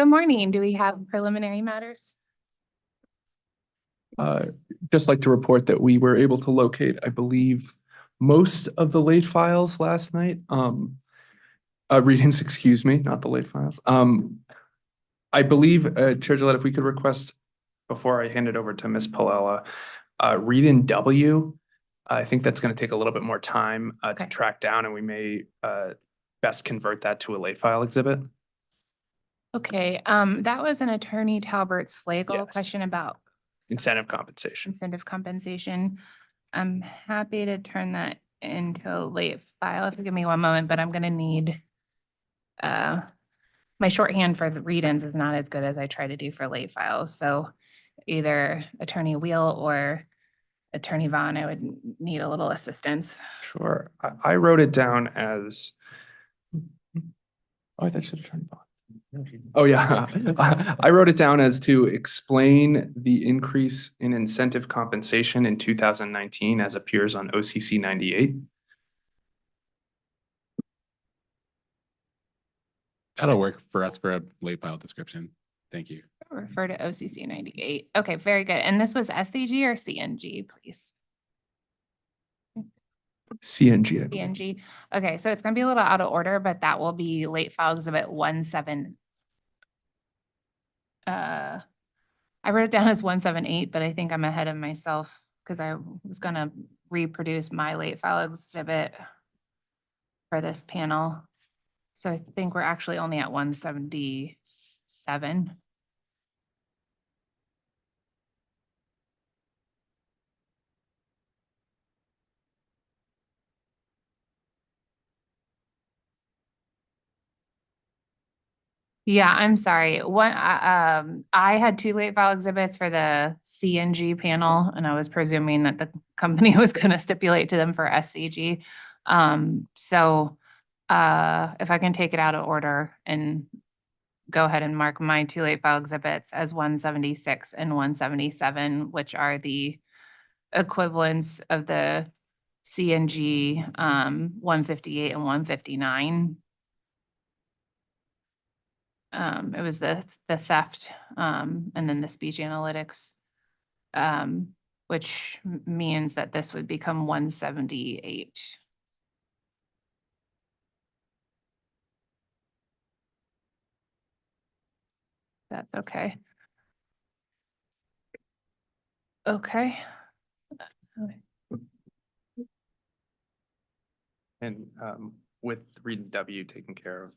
Good morning. Do we have preliminary matters? Just like to report that we were able to locate, I believe, most of the late files last night. Readings, excuse me, not the late files. I believe, Chair Gillette, if we could request, before I hand it over to Ms. Palella, read in W. I think that's going to take a little bit more time to track down, and we may best convert that to a late file exhibit. Okay, that was an Attorney Talbert Slagle Yes. question about Incentive compensation. incentive compensation. I'm happy to turn that into a late file. If you give me one moment, but I'm gonna need my shorthand for the read-ins is not as good as I try to do for late files. So either Attorney Wheel or Attorney Vaughn, I would need a little assistance. Sure. I wrote it down as, oh, that should have turned on. Oh, yeah. I wrote it down as to explain the increase in incentive compensation in 2019 as appears on OCC 98. That'll work for us for a late file description. Thank you. Refer to OCC 98. Okay, very good. And this was SCG or CNG, please? CNG. CNG. Okay, so it's gonna be a little out of order, but that will be late file exhibit 17. I wrote it down as 178, but I think I'm ahead of myself because I was gonna reproduce my late file exhibit for this panel. So I think we're actually only at 177. Yeah, I'm sorry. I had two late file exhibits for the CNG panel, and I was presuming that the company was gonna stipulate to them for SCG. So if I can take it out of order and go ahead and mark my two late file exhibits as 176 and 177, which are the equivalents of the CNG 158 and 159. It was the theft, and then the speech analytics, which means that this would become 178. That's okay. Okay. And with read W taken care of,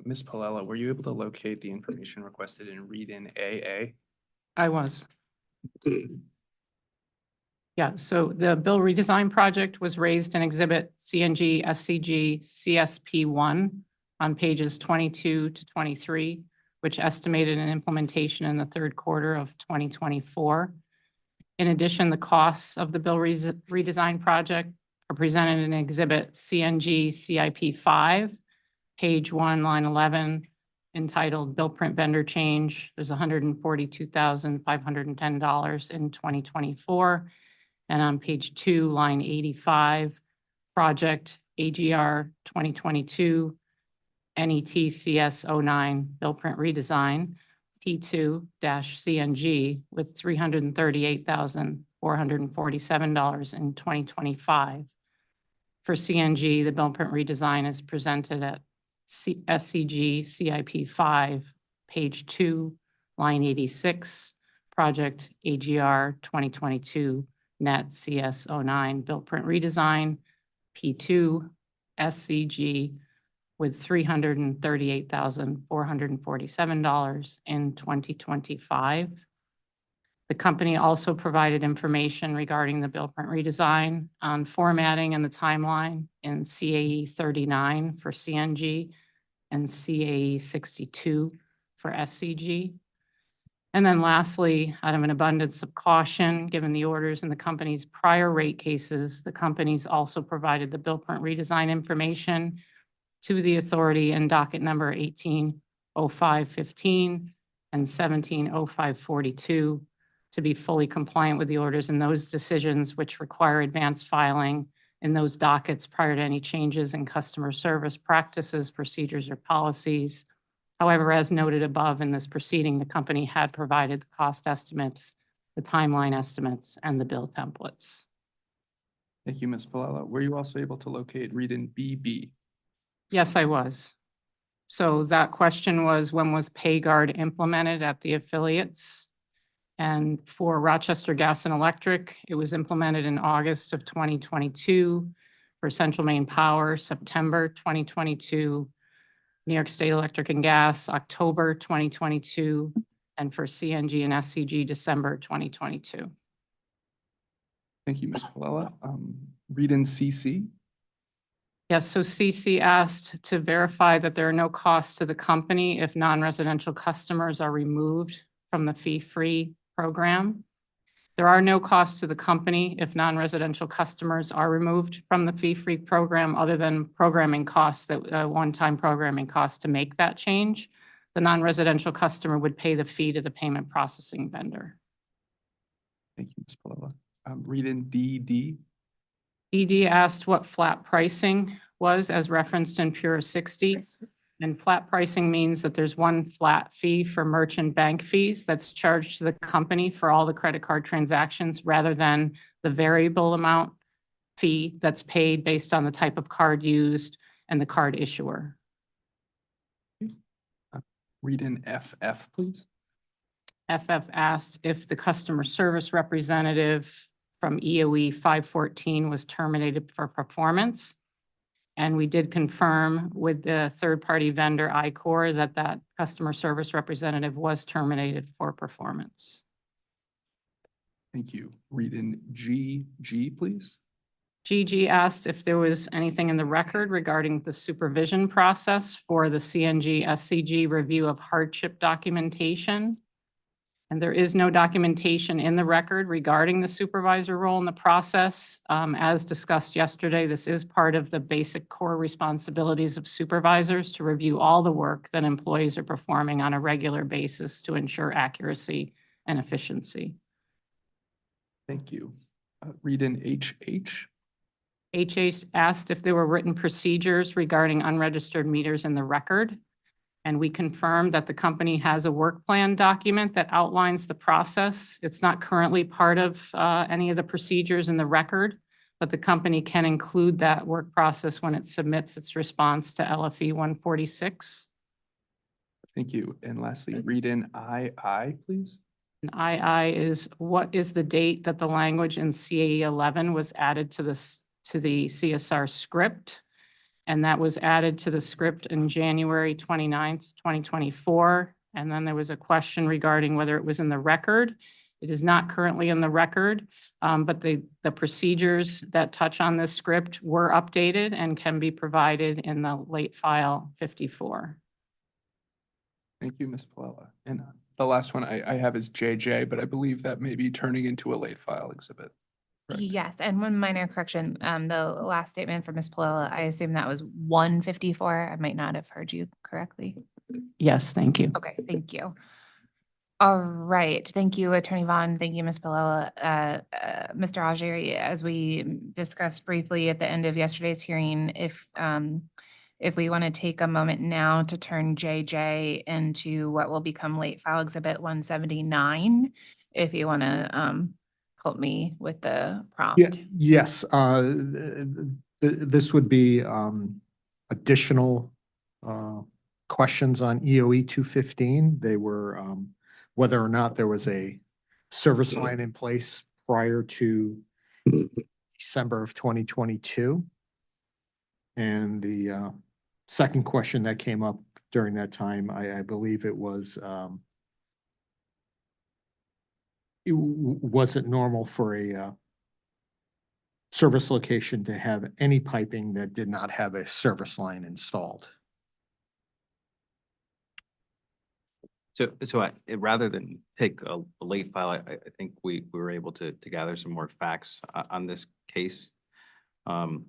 Ms. Palella, were you able to locate the information requested in read in AA? I was. Yeah, so the bill redesign project was raised in exhibit CNG, SCG, CSP1 on pages 22 to 23, which estimated an implementation in the third quarter of 2024. In addition, the costs of the bill redesign project are presented in exhibit CNG CIP5, page 1, line 11, entitled Bill Print Vendor Change. There's $142,510 in 2024. And on page 2, line 85, project AGR 2022 NETCS09 Bill Print Redesign P2-CNG with $338,447 in 2025. For CNG, the bill print redesign is presented at SCG CIP5, page 2, line 86, project AGR 2022 NET CS09 bill print redesign P2 SCG with $338,447 in 2025. The company also provided information regarding the bill print redesign on formatting and the timeline in CAE 39 for CNG and CAE 62 for SCG. And then lastly, out of an abundance of caution, given the orders in the company's prior rate cases, the companies also provided the bill print redesign information to the authority in docket number 180515 and 170542 to be fully compliant with the orders in those decisions which require advanced filing in those dockets prior to any changes in customer service practices, procedures, or policies However, as noted above in this proceeding, the company had provided the cost estimates, the timeline estimates, and the bill templates. Thank you, Ms. Palella. Were you also able to locate read in BB? Yes, I was. So that question was, when was PayGuard implemented at the affiliates? And for Rochester Gas and Electric, it was implemented in August of 2022. For Central Maine Power, September 2022. New York State Electric and Gas, October 2022. And for CNG and SCG, December 2022. Thank you, Ms. Palella. Read in CC? Yes, so CC asked to verify that there are no costs to the company if non-residential customers are removed from the fee-free program. There are no costs to the company if non-residential customers are removed from the fee-free program, other than programming costs, that one-time programming costs to make that change. The non-residential customer would pay the fee to the payment processing vendor. Thank you, Ms. Palella. Read in DD? ED asked what flat pricing was as referenced in Pure 60. And flat pricing means that there's one flat fee for merchant bank fees that's charged to the company for all the credit card transactions, rather than the variable amount fee that's paid based on the type of card used and the card issuer. Read in FF, please. FF asked if the customer service representative from EOE 514 was terminated for performance. And we did confirm with the third-party vendor ICOR that that customer service representative was terminated for performance. Thank you. Read in GG, please. GG asked if there was anything in the record regarding the supervision process for the CNG SCG review of hardship documentation. And there is no documentation in the record regarding the supervisor role in the process. As discussed yesterday, this is part of the basic core responsibilities of supervisors to review all the work that employees are performing on a regular basis to ensure accuracy and efficiency. Thank you. Read in HH. HH asked if there were written procedures regarding unregistered meters in the record. And we confirmed that the company has a work plan document that outlines the process. It's not currently part of any of the procedures in the record, but the company can include that work process when it submits its response to LFE 146. Thank you. And lastly, read in II, please. And II is what is the date that the language in CAE 11 was added to the CSR script. And that was added to the script in January 29th, 2024. And then there was a question regarding whether it was in the record. It is not currently in the record, but the procedures that touch on this script were updated and can be provided in the late file 54. Thank you, Ms. Palella. And the last one I have is JJ, but I believe that may be turning into a late file exhibit. Correct. Yes, and one minor correction, the last statement from Ms. Palella, I assume that was 154. I might not have heard you correctly. Yes, thank you. Okay, thank you. All right, thank you, Attorney Vaughn. Thank you, Ms. Palella. Mr. Augeri, as we discussed briefly at the end of yesterday's hearing, if we want to take a moment now to turn JJ into what will become late file exhibit 179, if you want to help me with the prompt. Yes, this would be additional questions on EOE 215. They were whether or not there was a service line in place prior to December of 2022. And the second question that came up during that time, I believe it was, was it normal for a service location to have any piping that did not have a service line installed? So rather than take a late file, I think we were able to gather some more facts on this case. And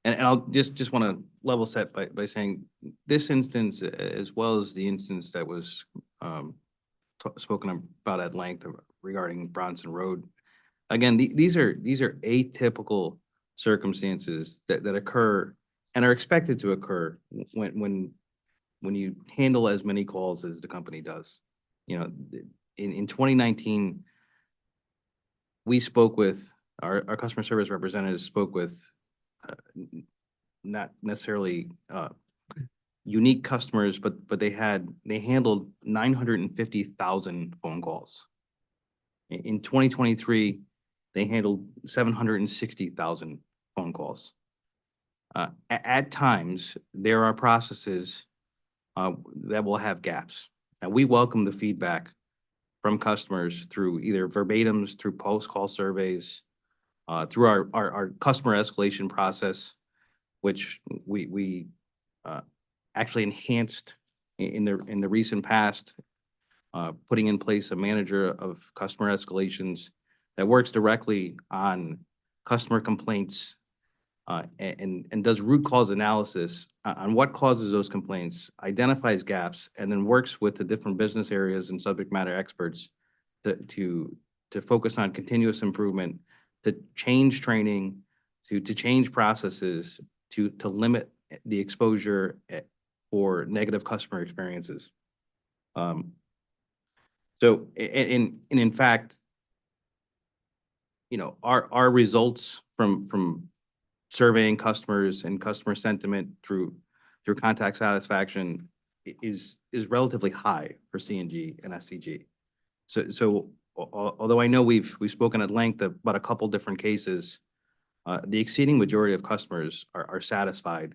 I'll just want to level set by saying this instance, as well as the instance that was spoken about at length regarding Bronson Road. Again, these are atypical circumstances that occur and are expected to occur when when you handle as many calls as the company does. You know, in 2019, we spoke with, our customer service representatives spoke with not necessarily unique customers, but they handled 950,000 phone calls. In 2023, they handled 760,000 phone calls. At times, there are processes that will have gaps. And we welcome the feedback from customers through either verbatims, through post-call surveys, through our customer escalation process, which we actually enhanced in the recent past, putting in place a manager of customer escalations that works directly on customer complaints and does root cause analysis on what causes those complaints, identifies gaps, and then works with the different business areas and subject matter experts to focus on continuous improvement, to change training, to change processes, to limit the exposure for negative customer experiences. So, in fact, you know, our results from surveying customers and customer sentiment through contact satisfaction is relatively high for CNG and SCG. So although I know we've spoken at length about a couple different cases, the exceeding majority of customers are satisfied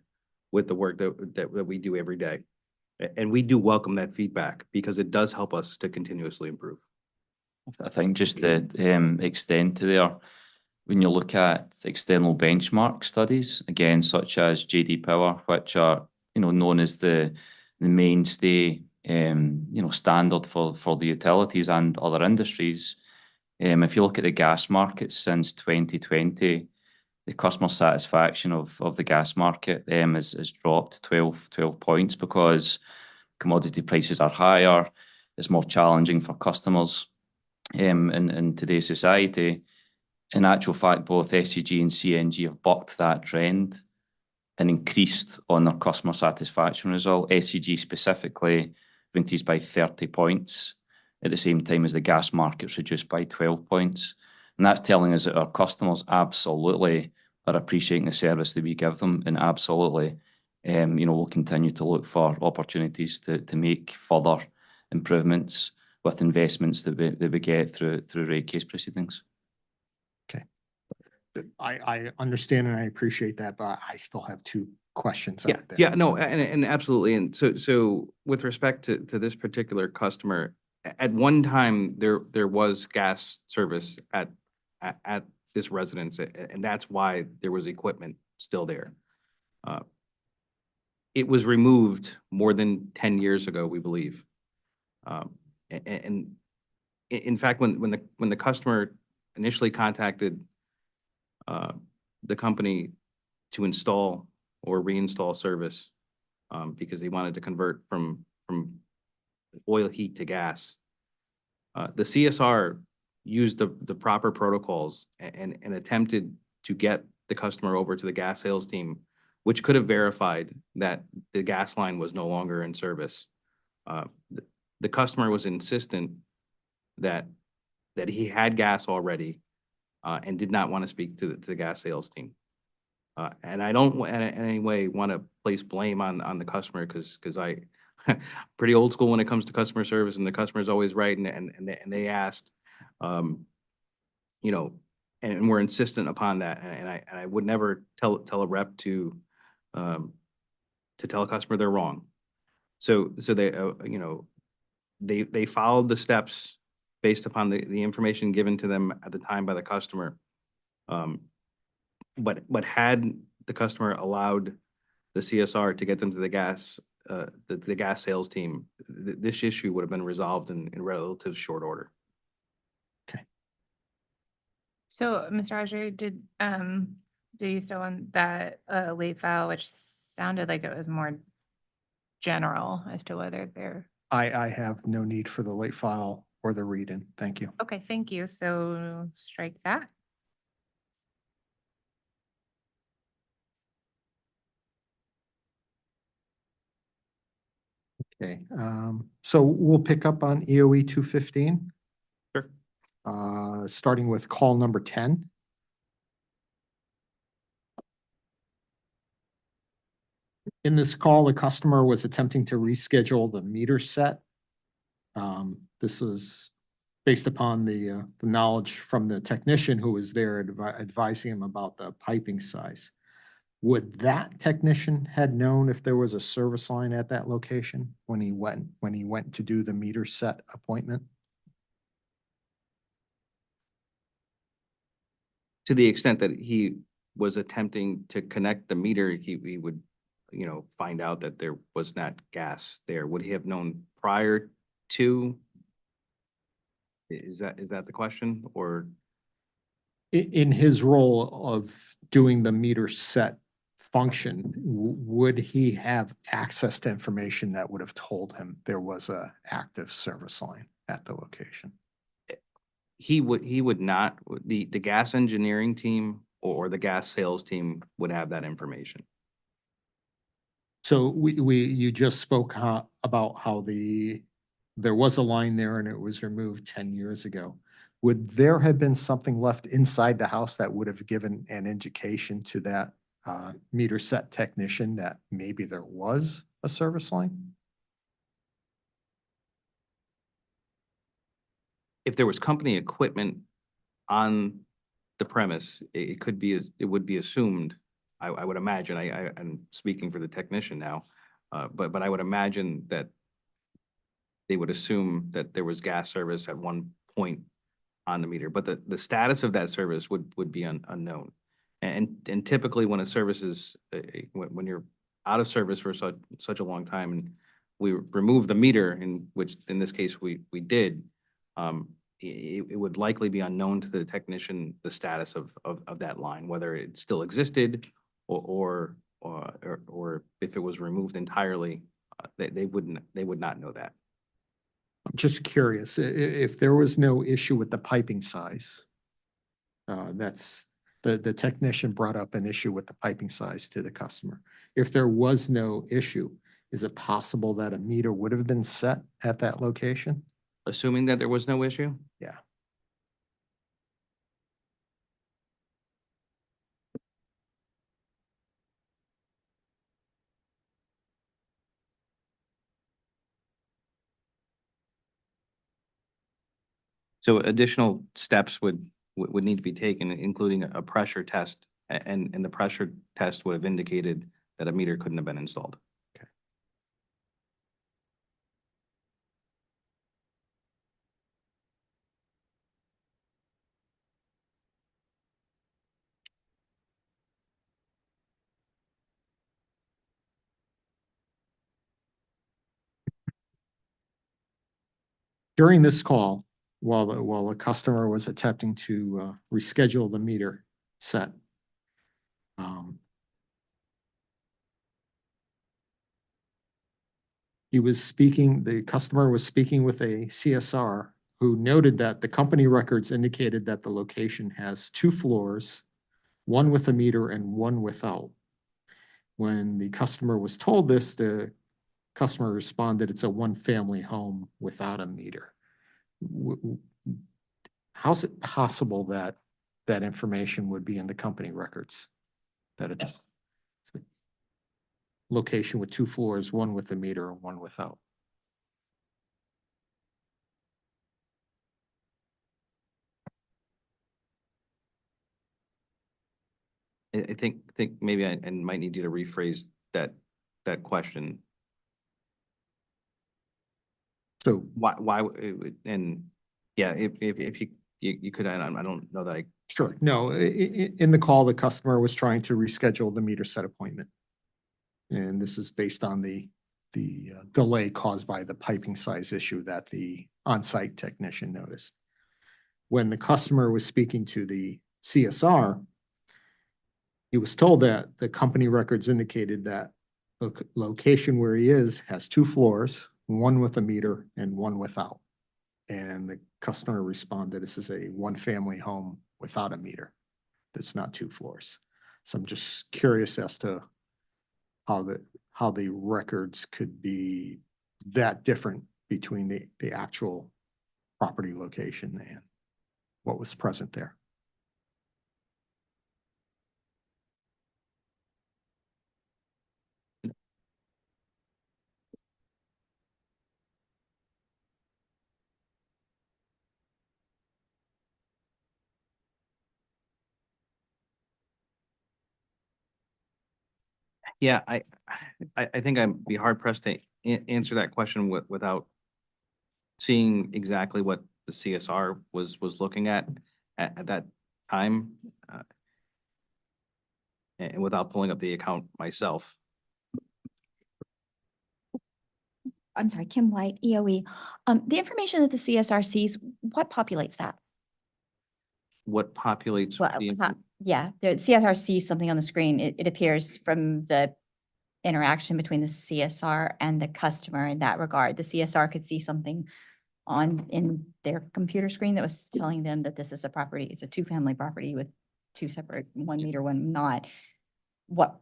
with the work that we do every day. And we do welcome that feedback because it does help us to continuously improve. I think just to extend to there, when you look at external benchmark studies, again, such as JD Power, which are, you know, known as the mainstay, you know, standard for the utilities and other industries. If you look at the gas market since 2020, the customer satisfaction of the gas market has dropped 12 points because commodity prices are higher. It's more challenging for customers in today's society. In actual fact, both SCG and CNG have bucked that trend and increased on their customer satisfaction result. SCG specifically increased by 30 points at the same time as the gas market's reduced by 12 points. And that's telling us that our customers absolutely are appreciating the service that we give them, and absolutely, you know, we'll continue to look for opportunities to make further improvements with investments that we get through rate case proceedings. I understand and I appreciate that, but I still have two questions Yeah, out there. yeah, no, and absolutely. And so with respect to this particular customer, at one time, there was gas service at this residence, and that's why there was equipment still there. It was removed more than 10 years ago, we believe. And in fact, when the customer initially contacted the company to install or reinstall service because they wanted to convert from oil heat to gas, the CSR used the proper protocols and attempted to get the customer over to the gas sales team, which could have verified that the gas line was no longer in service. The customer was insistent that he had gas already and did not want to speak to the gas sales team. And I don't in any way want to place blame on the customer because I pretty old school when it comes to customer service, and the customer is always right. And they asked, you know, and we're insistent upon that. And I would never tell a rep to tell a customer they're wrong. So they you know, they followed the steps based upon the information given to them at the time by the customer. But had the customer allowed the CSR to get them to the gas sales team, this issue would have been resolved in relative short order. So, Mr. Audrey, do you still want that late file, which sounded like it was more general as to whether they're I have no need for the late file or the read-in. Thank you. okay? Thank you. So strike that. Okay, so we'll pick up on EOE 215. Sure. Starting with call number 10. In this call, the customer was attempting to reschedule the meter set. This was based upon the knowledge from the technician who was there advising him about the piping size. Would that technician had known if there was a service line at that location when he went to do the meter set appointment? To the extent that he was attempting to connect the meter, he would, find out that there was not gas there. Would he have known prior to? Is that the question, or? In his role of doing the meter set function, would he have access to information that would have told him there was a active service line at the location? He would not, the gas engineering team or the gas sales team would have that information. So you just spoke about how there was a line there and it was removed 10 years ago. Would there have been something left inside the house that would have given an indication to that meter set technician that maybe there was a service line? If there was company equipment on the premise, it would be assumed, I would imagine, I'm speaking for the technician now, but I would imagine that they would assume that there was gas service at one point on the meter, but the status of that service would be unknown. And typically when a service is, when you're out of service for such a long time and we remove the meter, in which in this case we did, it would likely be unknown to the technician, the status of that line, whether it still existed or if it was removed entirely, they would not know that. I'm just curious, if there was no issue with the piping size, that's, the technician brought up an issue with the piping size to the customer. If there was no issue, is it possible that a meter would have been set at that location? Assuming that there was no issue? Yeah. So additional steps would need to be taken, including a pressure test, and the pressure test would have indicated that a meter couldn't have been installed. During this call, while the customer was attempting to reschedule the meter set, the customer was speaking with a CSR who noted that the company records indicated that the location has 2 floors, one with a meter and one without. When the customer was told this, the customer responded, it's a one-family home without a meter. How's it possible that that information would be in the company records? That it's a location with 2 floors, one with a meter and one without? I think maybe I might need you to rephrase that question. So Why, and yeah, if you could, I don't know that I. sure, no, in the call, the customer was trying to reschedule the meter set appointment. And this is based on the delay caused by the piping size issue that the on-site technician noticed. When the customer was speaking to the CSR, he was told that the company records indicated that the location where he is has 2 floors, one with a meter and one without. And the customer responded, this is a one-family home without a meter. That's not 2 floors. So I'm just curious as to how the records could be that different between the actual property location and what was present there. Yeah, I think I'd be hard pressed to answer that question without seeing exactly what the CSR was looking at that time. And without pulling up the account myself. I'm sorry, Kim White, EOE. The information that the CSR sees, what populates that? What populates Well, the yeah, the CSR sees something on the screen. It appears from the interaction between the CSR and the customer in that regard. The CSR could see something in their computer screen that was telling them that this is a property, it's a two-family property with two separate, 1 meter, one not. What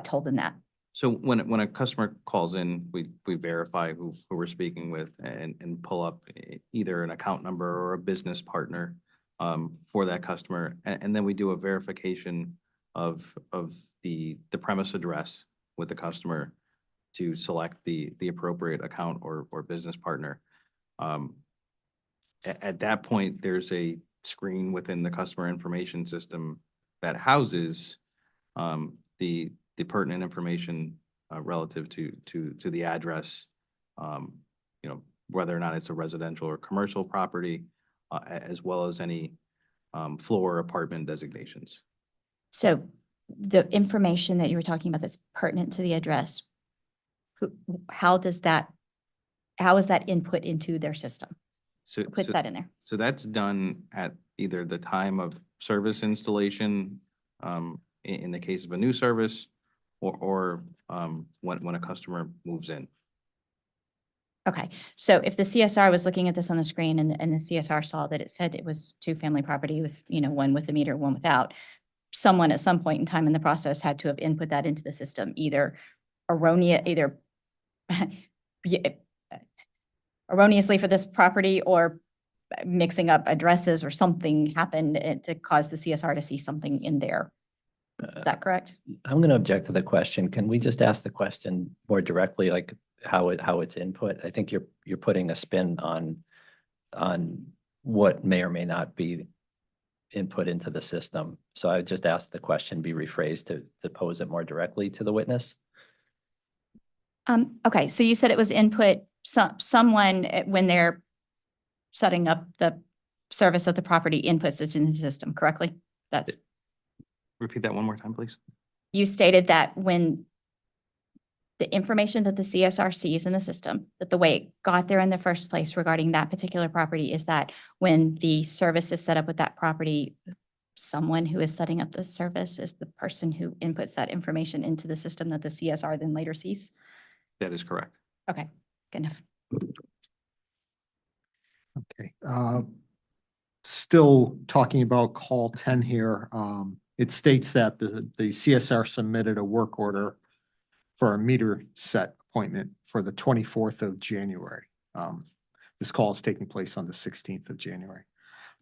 told them that? So when a customer calls in, we verify who we're speaking with and pull up either an account number or a business partner for that customer. And then we do a verification of the premise address with the customer to select the appropriate account or business partner. At that point, there's a screen within the customer information system that houses the pertinent information relative to the address, you know, whether or not it's a residential or commercial property, as well as any floor or apartment designations. So the information that you were talking about that's pertinent to the address, how is that input into their system? So Who puts that in there? So that's done at either the time of service installation, in the case of a new service, or when a customer moves in. Okay, so if the CSR was looking at this on the screen and the CSR saw that it said it was two-family property with, one with a meter, one without, someone at some point in time in the process had to have input that into the system, either erroneously for this property or mixing up addresses or something happened to cause the CSR to see something in there. Is that correct? I'm going to object to the question. Can we just ask the question more directly, like how it's input? I think you're putting a spin on what may or may not be input into the system. So I would just ask the question be rephrased to pose it more directly to the witness. Okay, so you said it was input, someone when they're setting up the service of the property inputs it in the system, correctly? That's, Repeat that one more time, please. you stated that when the information that the CSR sees in the system, that the way it got there in the first place regarding that particular property is that when the service is set up with that property, someone who is setting up the service is the person who inputs that information into the system that the CSR then later sees? That is correct. Okay, good enough. Okay. Still talking about call 10 here. It states that the CSR submitted a work order for a meter set appointment for the 24th of January. This call is taking place on the 16th of January.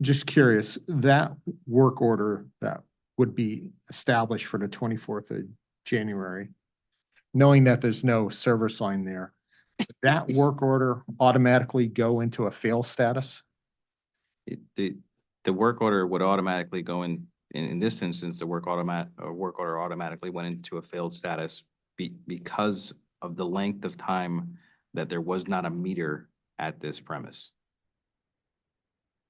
Just curious, that work order that would be established for the 24th of January, knowing that there's no service line there, that work order automatically go into a fail status? The work order would automatically go in this instance, the work order automatically went into a failed status because of the length of time that there was not a meter at this premise.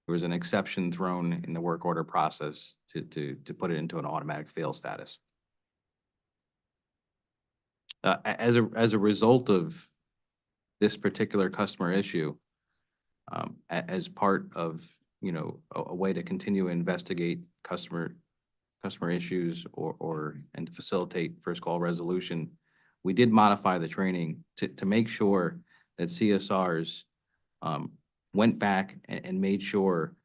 There was an exception thrown in the work order process to put it into an automatic fail status. As a result of this particular customer issue, as part of, a way to continue to investigate customer issues and to facilitate first call resolution, we did modify the training to make sure that CSRs went back and made sure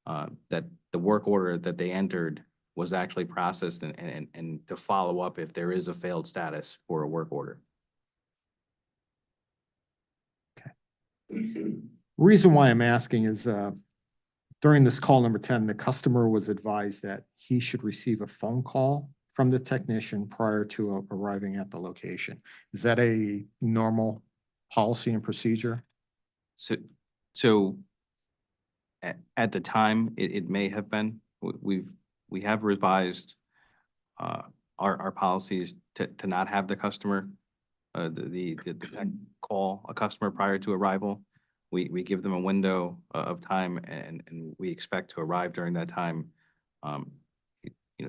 that the work order that they entered was actually processed and to follow up if there is a failed status for a work order. Reason why I'm asking is, during this call number 10, the customer was advised that he should receive a phone call from the technician prior to arriving at the location. Is that a normal policy and procedure? So at the time, it may have been, we have revised our policies to not have the customer, the tech call a customer prior to arrival. We give them a window of time and we expect to arrive during that time.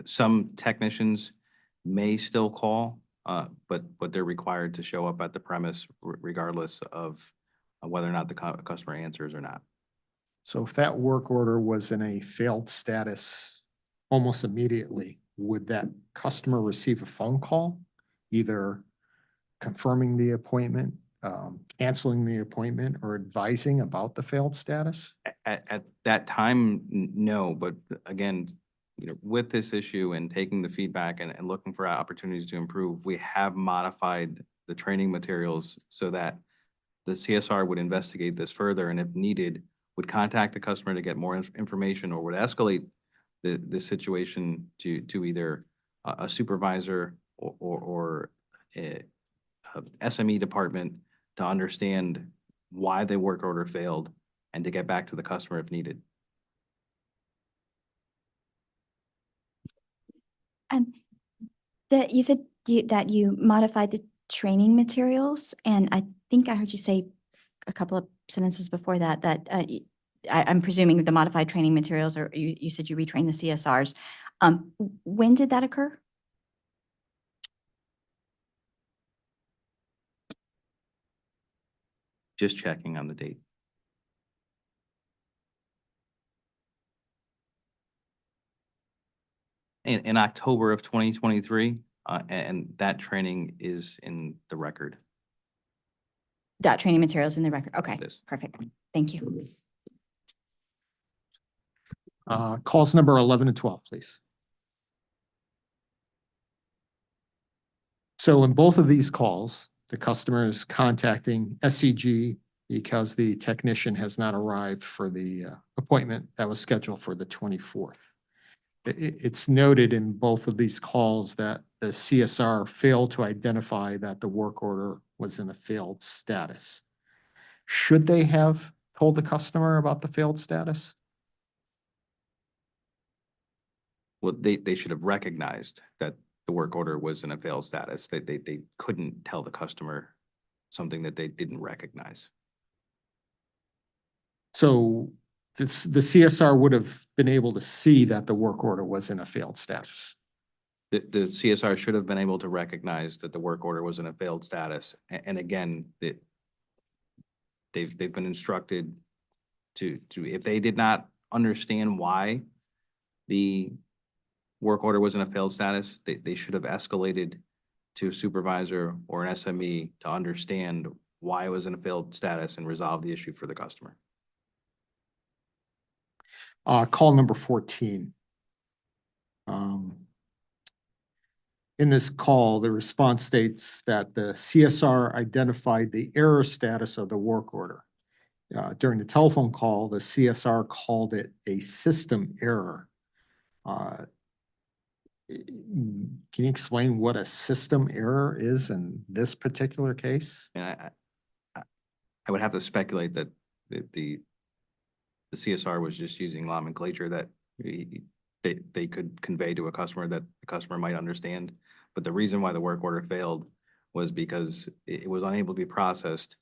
Some technicians may still call, but they're required to show up at the premise regardless of whether or not the customer answers or not. So if that work order was in a failed status almost immediately, would that customer receive a phone call, either confirming the appointment, canceling the appointment, or advising about the failed status? At that time, no, but again, with this issue and taking the feedback and looking for opportunities to improve, we have modified the training materials so that the CSR would investigate this further and if needed, would contact the customer to get more information or would escalate the situation to either a supervisor or a SME department to understand why the work order failed and to get back to the customer if needed. That you said that you modified the training materials, and I think I heard you say a couple of sentences before that, I'm presuming the modified training materials, or you said you retrained the CSRs. When did that occur? Just checking on the date. In October of 2023, and that training is in the record. That training materials in the record. Okay, Yes. perfect. Thank you. Calls number 11 and 12, please. So in both of these calls, the customer is contacting SCG because the technician has not arrived for the appointment that was scheduled for the 24th. It's noted in both of these calls that the CSR failed to identify that the work order was in a failed status. Should they have told the customer about the failed status? Well, they should have recognized that the work order was in a failed status. They couldn't tell the customer something that they didn't recognize. So the CSR would have been able to see that the work order was in a failed status. The CSR should have been able to recognize that the work order was in a failed status. And again, they've been instructed to if they did not understand why the work order was in a failed status, they should have escalated to a supervisor or an SME to understand why it was in a failed status and resolve the issue for the customer. Call number 14. In this call, the response states that the CSR identified the error status of the work order. During the telephone call, the CSR called it a system error. Can you explain what a system error is in this particular case? And I would have to speculate that the CSR was just using nomenclature that they could convey to a customer that the customer might understand. But the reason why the work order failed was because it was unable to be processed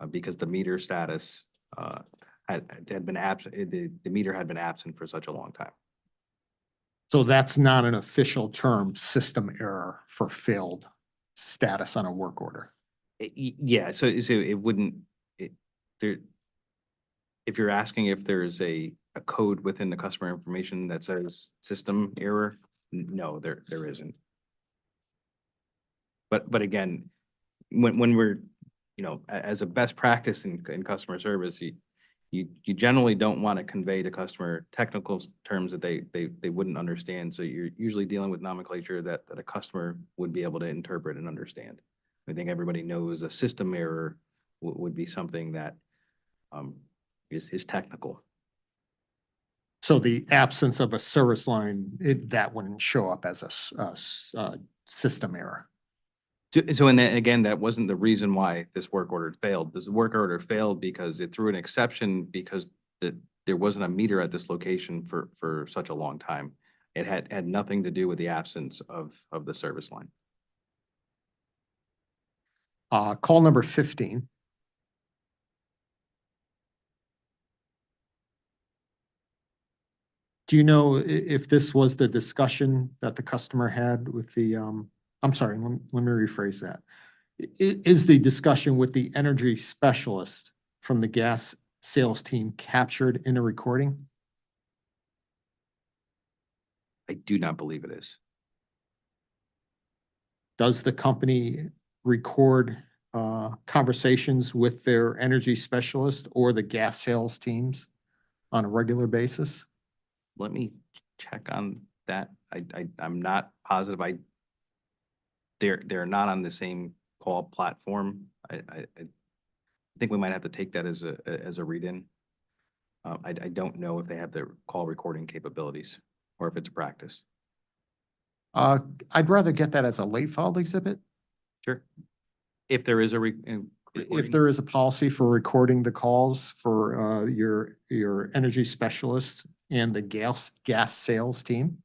because the meter status had been absent. The meter had been absent for such a long time. So that's not an official term, system error, for failed status on a work order. Yeah, so it wouldn't, there, if you're asking if there's a code within the customer information that says system error, no, there isn't. But again, when we're, as a best practice in customer service, you generally don't want to convey to customer technical terms that they wouldn't understand. So you're usually dealing with nomenclature that a customer would be able to interpret and understand. I think everybody knows a system error would be something that is technical. So the absence of a service line, that wouldn't show up as system error. So, and then again, that wasn't the reason why this work order failed. This work order failed because it threw an exception because there wasn't a meter at this location for such a long time. It had nothing to do with the absence of the service line. Call number 15. Do you know if this was the discussion that the customer had with the, I'm sorry, let me rephrase that. Is the discussion with the energy specialist from the gas sales team captured in a recording? I do not believe it is. Does the company record conversations with their energy specialist or the gas sales teams on a regular basis? Let me check on that. I'm not positive. They're not on the same call platform. I think we might have to take that as a read-in. I don't know if they have the call recording capabilities or if it's practice. I'd rather get that as a late filed exhibit. Sure. If there is a If recording. there is a policy for recording the calls for your energy specialist and the gas sales team.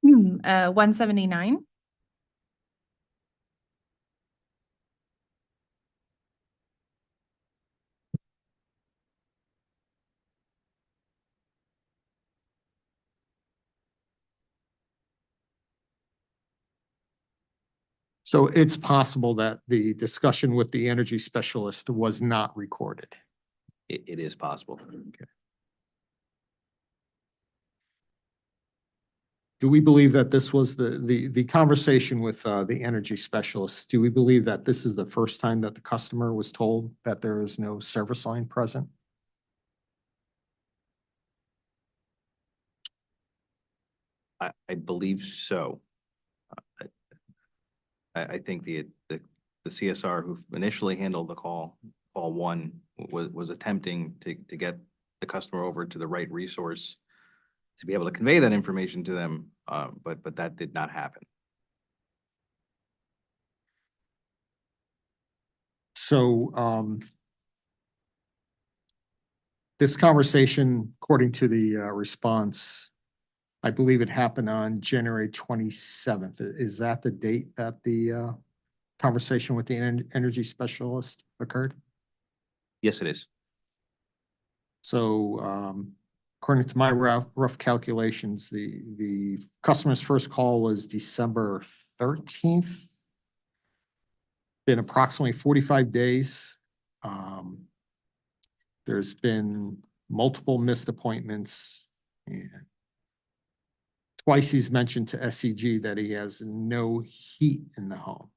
Hmm, 179. So it's possible that the discussion with the energy specialist was not recorded. It is possible. Do we believe that this was the conversation with the energy specialist? Do we believe that this is the first time that the customer was told that there is no service line present? I believe so. I think the CSR who initially handled the call one, was attempting to get the customer over to the right resource to be able to convey that information to them, but that did not happen. So this conversation, according to the response, I believe it happened on January 27th. Is that the date that the conversation with the energy specialist occurred? Yes, it is. So according to my rough calculations, the customer's first call was December 13th. Been approximately 45 days. There's been multiple missed appointments, and twice he's mentioned to SCG that he has no heat in the home.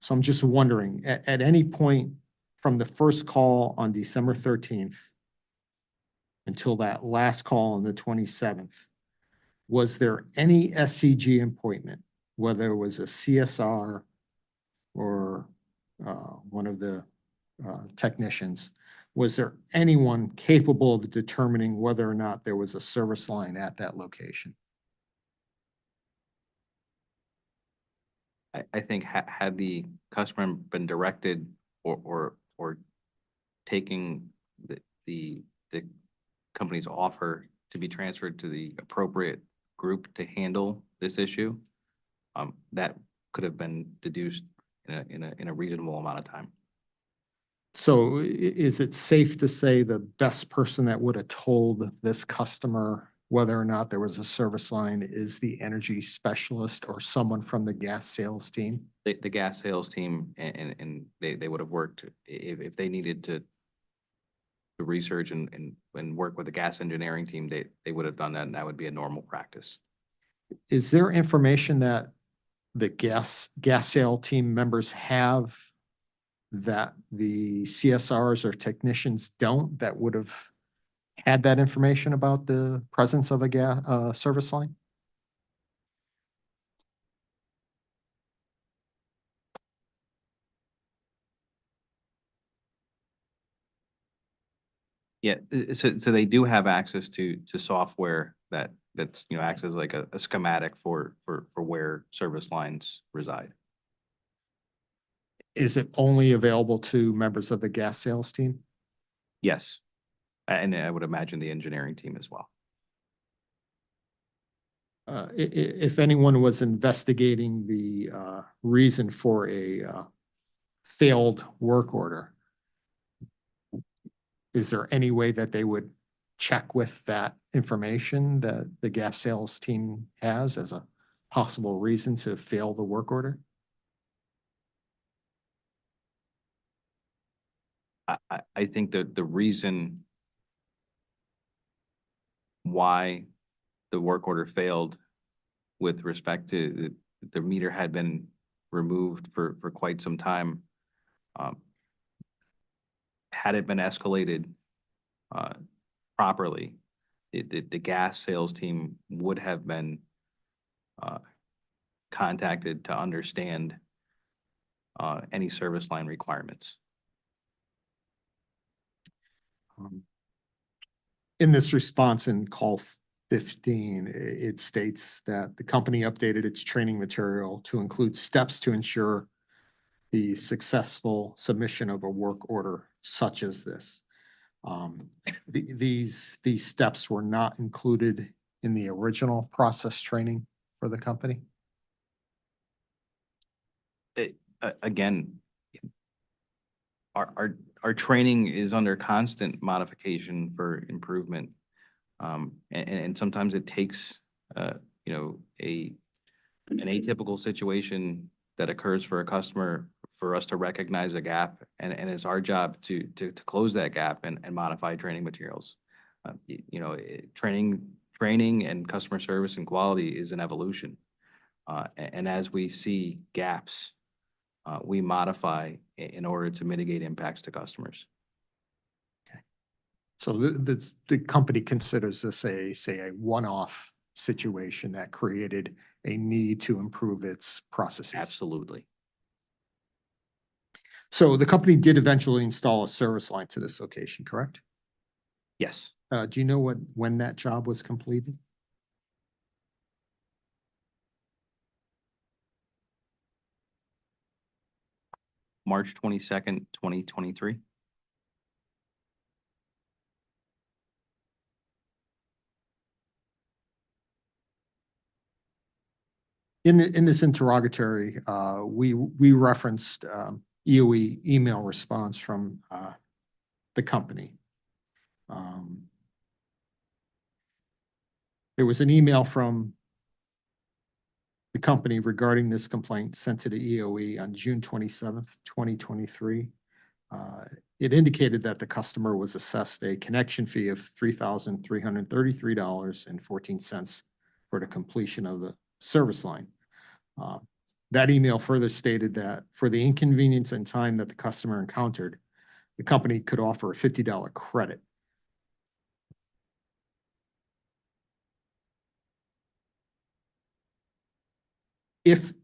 So I'm just wondering, at any point from the first call on December 13th until that last call on the 27th, was there any SCG appointment, whether it was a CSR or one of the technicians? Was there anyone capable of determining whether or not there was a service line at that location? I think had the customer been directed or taking the company's offer to be transferred to the appropriate group to handle this issue, that could have been deduced in a reasonable amount of time. So is it safe to say the best person that would have told this customer whether or not there was a service line is the energy specialist or someone from the gas sales team? The gas sales team and they would have worked if they needed to research and work with the gas engineering team, they would have done that, and that would be a normal practice. Is there information that the gas sale team members have that the CSRs or technicians don't, that would have had that information about the presence of a service line? Yeah, so they do have access to software that's, acts as like a schematic for where service lines reside. Is it only available to members of the gas sales team? Yes. And I would imagine the engineering team as well. If anyone was investigating the reason for a failed work order, is there any way that they would check with that information that the gas sales team has as a possible reason to fail the work order? I think that the reason why the work order failed with respect to the meter had been removed for quite some time. Had it been escalated properly, the gas sales team would have been contacted to understand any service line requirements. In this response in call 15, it states that the company updated its training material to include steps to ensure the successful submission of a work order such as this. These steps were not included in the original process training for the company. Again, our training is under constant modification for improvement. And sometimes it takes, an atypical situation that occurs for a customer for us to recognize a gap, and it's our job to close that gap and modify training materials. Training and customer service and quality is an evolution. And as we see gaps, we modify in order to mitigate impacts to customers. So the company considers this say a one-off situation that created a need to improve its processes. Absolutely. So the company did eventually install a service line to this location, correct? Yes. Do you know when that job was completed? March 22nd, 2023. In this interrogatory, we referenced EOE email response from the company. There was an email from the company regarding this complaint sent to the EOE on June 27th, 2023. It indicated that the customer was assessed a connection fee of $3,333.14 for the completion of the service line. That email further stated that for the inconvenience and time that the customer encountered, the company could offer a $50 credit. If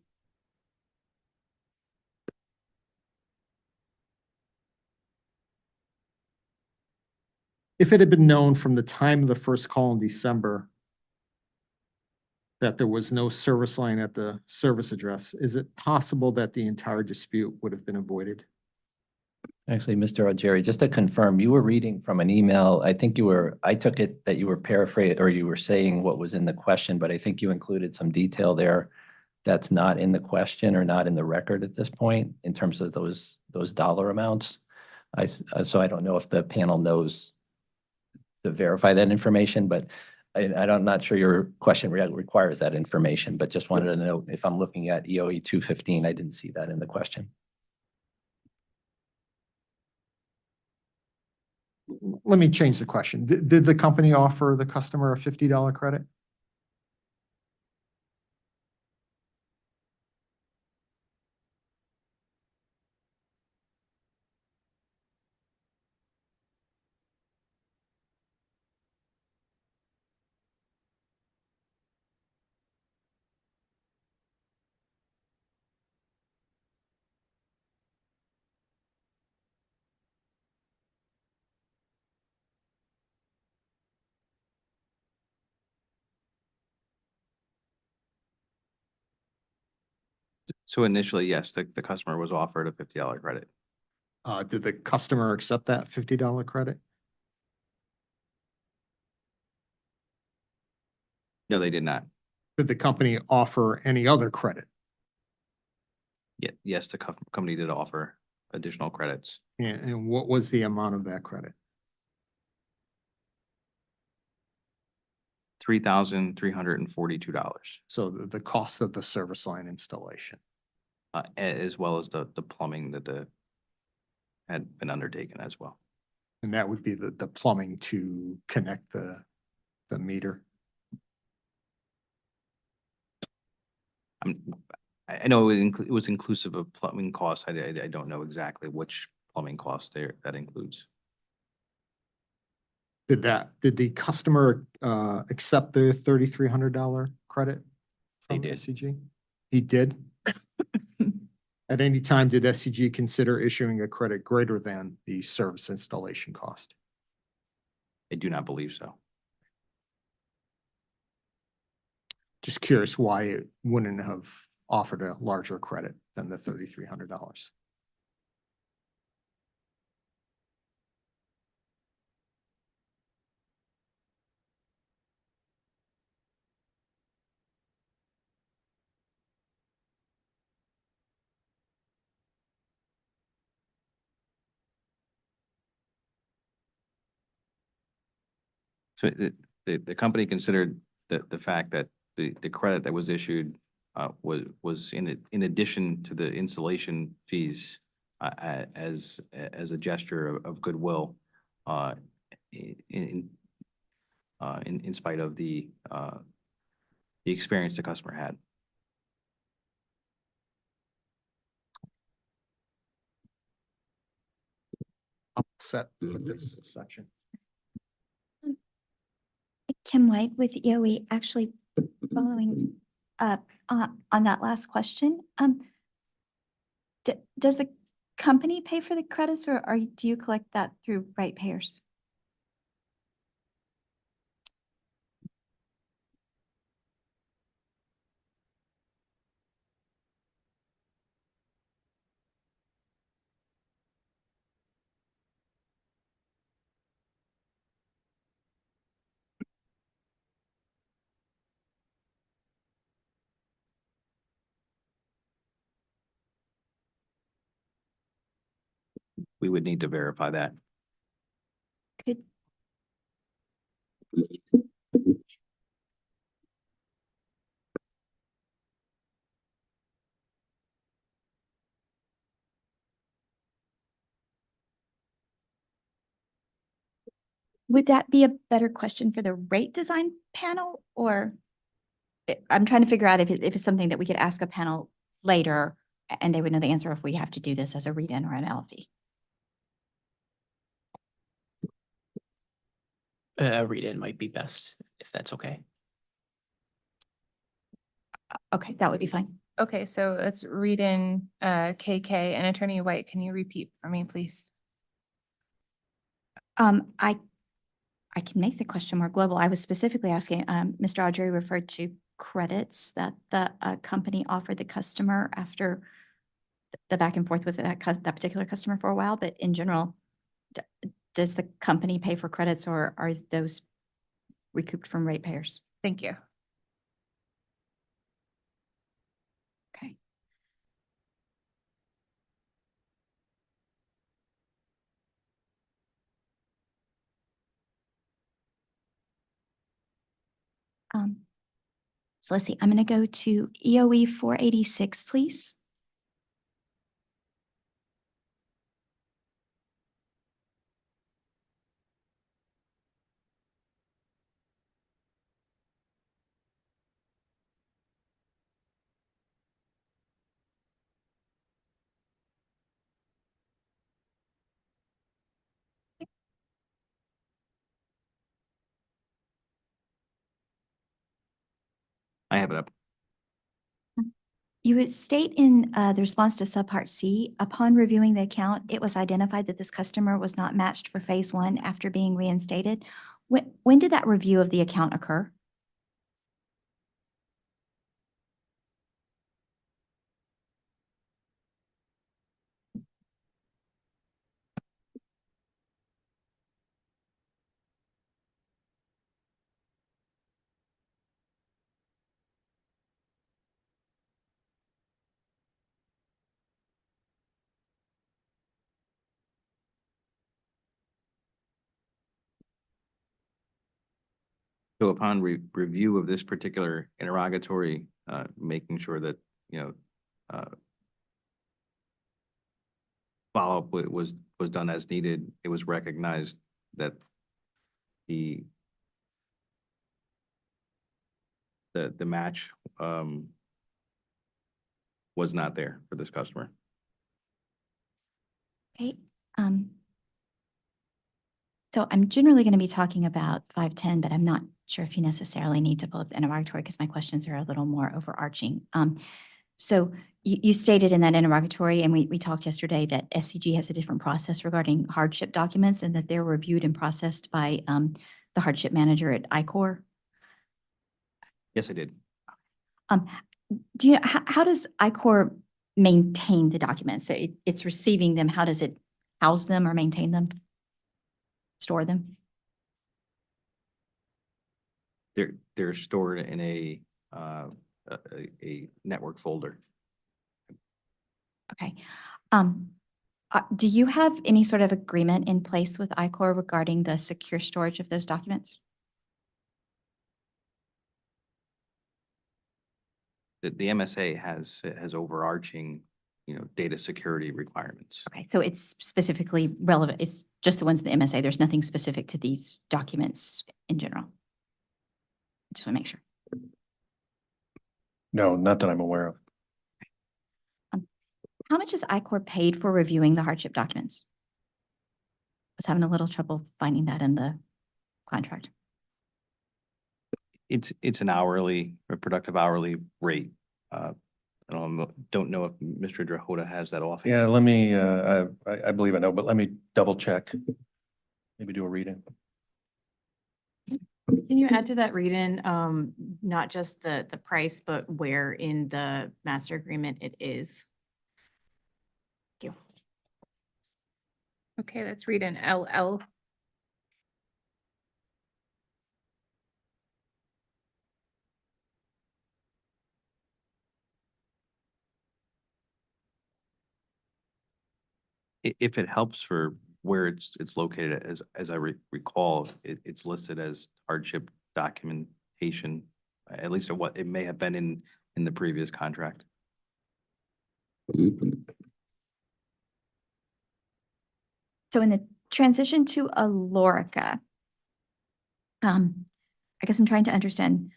it had been known from the time of the first call in December that there was no service line at the service address, is it possible that the entire dispute would have been avoided? Actually, Mr. Jerry, just to confirm, you were reading from an email. I think I took it that you were paraphrasing or you were saying what was in the question, but I think you included some detail there that's not in the question or not in the record at this point in terms of those dollar amounts. So I don't know if the panel knows to verify that information, but I'm not sure your question requires that information, but just wanted to know if I'm looking at EOE 215, I didn't see that in the question. Let me change the question. Did the company offer the customer a $50 credit? So initially, yes, the customer was offered a $50 credit. Did the customer accept that $50 credit? No, they did not. Did the company offer any other credit? Yes, the company did offer additional credits. And what was the amount of that credit? $3,342, So the cost of the service line installation. as well as the plumbing that had been undertaken as well. And that would be the plumbing to connect the meter. I know it was inclusive of plumbing costs. I don't know exactly which plumbing cost there that includes. Did the customer accept the $3,300 credit? They from did. SCG? He did? At any time, did SCG consider issuing a credit greater than the service installation cost? I do not believe so. Just curious why it wouldn't have offered a larger credit than the $3,300. So the company considered the fact that the credit that was issued was in addition to the installation fees as a gesture of goodwill in spite of the experience the customer had. Set with this section. Kim White with EOE, actually following up on that last question. Does the company pay for the credits or do you collect that through ratepayers? We would need to verify that. Could Would that be a better question for the rate design panel or I'm trying to figure out if it's something that we could ask a panel later and they would know the answer if we have to do this as a read-in or an LFE. Read-in might be best, if that's okay. Okay, that would be fine. Okay, so let's read in KK and Attorney White. Can you repeat for me, please? I can make the question more global. I was specifically asking, Mr. Audrey referred to credits that the company offered the customer after the back and forth with that particular customer for a while, but in general, does the company pay for credits or are those recouped from ratepayers? Thank you. Okay. So let's see, I'm going to go to EOE 486, please. I have it up. You would state in the response to subpart C, upon reviewing the account, it was identified that this customer was not matched for phase one after being reinstated. When did that review of the account occur? So upon review of this particular interrogatory, making sure that, follow-up was done as needed, it was recognized that the match, was not there for this customer. Okay. So I'm generally going to be talking about 510, but I'm not sure if you necessarily need to pull up the interrogatory because my questions are a little more overarching. So you stated in that interrogatory, and we talked yesterday, that SCG has a different process regarding hardship documents and that they're reviewed and processed by the hardship manager at ICOR. Yes, I did. Do you, how does ICOR maintain the documents? So it's receiving them. How does it house them or maintain them? Store them? They're stored in a network folder. Okay. Do you have any sort of agreement in place with ICOR regarding the secure storage of those documents? The MSA has overarching, data security requirements. Okay, so it's specifically relevant. It's just the ones in the MSA. There's nothing specific to these documents in general. Just want to make sure. No, not that I'm aware of. How much is ICOR paid for reviewing the hardship documents? I was having a little trouble finding that in the contract. It's an hourly or productive hourly rate. I don't know if Mr. Drahota has that off. Yeah, let me, I believe I know, but let me double check. Maybe do a reading. Can you add to that read-in, not just the price, but where in the master agreement it is? Thank you. Okay, let's read an LL. If it helps for where it's located, as I recall, it's listed as hardship documentation, at least what it may have been in the previous contract. So in the transition to Alorica, I guess I'm trying to understand.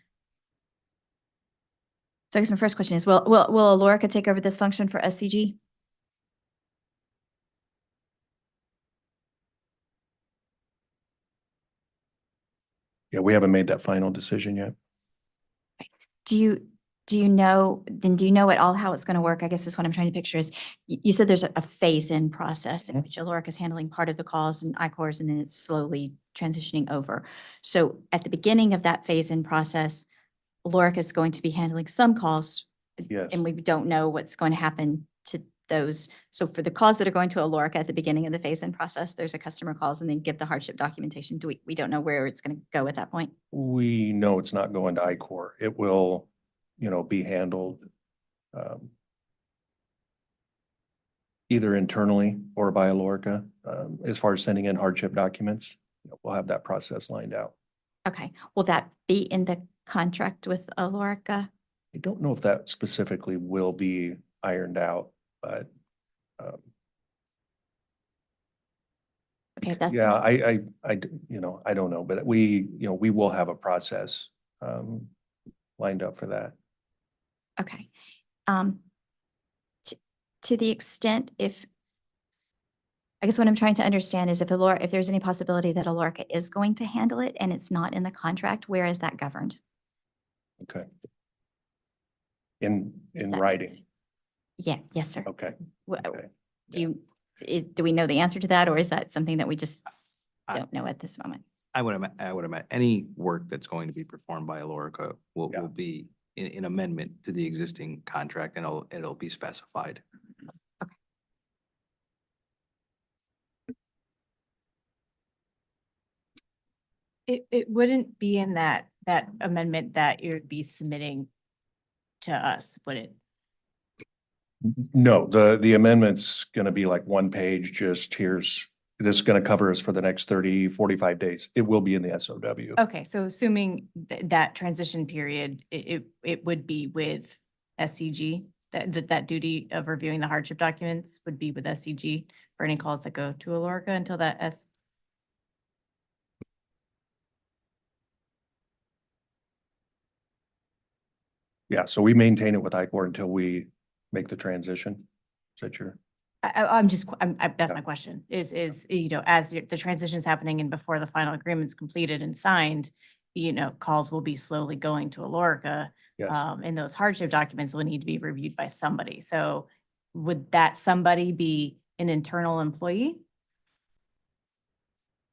So I guess my first question is, will Alorica take over this function for SCG? Yeah, we haven't made that final decision yet. Do you know at all how it's going to work? I guess is what I'm trying to picture is, you said there's a phase-in process in which Alorica is handling part of the calls and ICOR's, and then it's slowly transitioning over. So at the beginning of that phase-in process, Alorica is going to be handling some calls. Yes. And we don't know what's going to happen to those. So for the calls that are going to Alorica at the beginning of the phase-in process, there's a customer calls and then give the hardship documentation. We don't know where it's going to go at that point? We know it's not going to ICOR. It will, be handled either internally or by Alorica. As far as sending in hardship documents, we'll have that process lined out. Okay. Will that be in the contract with Alorica? I don't know if that specifically will be ironed out, but Okay, that's. yeah, I don't know, but we will have a process lined up for that. Okay. To the extent I guess what I'm trying to understand is if there's any possibility that Alorica is going to handle it and it's not in the contract, where is that governed? Okay. In that- writing. Yeah, yes, sir. Okay. Wh- Okay. Do we know the answer to that, or is that something that we just I- don't know at this moment? I would imagine any work that's going to be performed by Alorica will Yeah. be in amendment to the existing contract, and it'll be specified. It wouldn't be in that amendment that you'd be submitting to us, would it? No, the amendment's going to be like one page, just here's This is going to cover us for the next 30, 45 days. It will be in the SOW. Okay, so assuming that transition period, it would be with SCG, that duty of reviewing the hardship documents would be with SCG for any calls that go to Alorca until that Yeah, so we maintain it with ICOR until we make the transition. Is that your? that's Yeah. my question, is, as the transition is happening and before the final agreement's completed and signed, calls will be slowly going to Alorca. Yes. And those hardship documents will need to be reviewed by somebody. So would that somebody be an internal employee?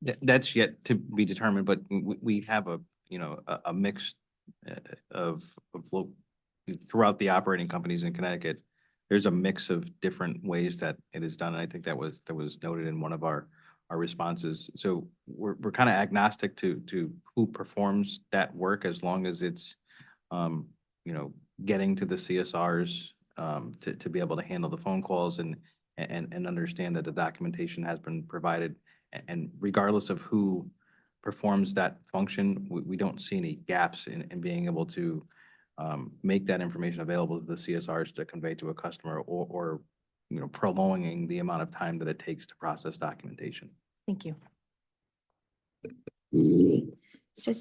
That's yet to be determined, but we have a mix of throughout the operating companies in Connecticut. There's a mix of different ways that it is done. And I think that was noted in one of our responses. So we're kind of agnostic to who performs that work as long as it's, getting to the CSRs to be able to handle the phone calls and understand that the documentation has been provided. And regardless of who performs that function, we don't see any gaps in being able to make that information available to the CSRs to convey to a customer or prolonging the amount of time that it takes to process documentation. Thank you. So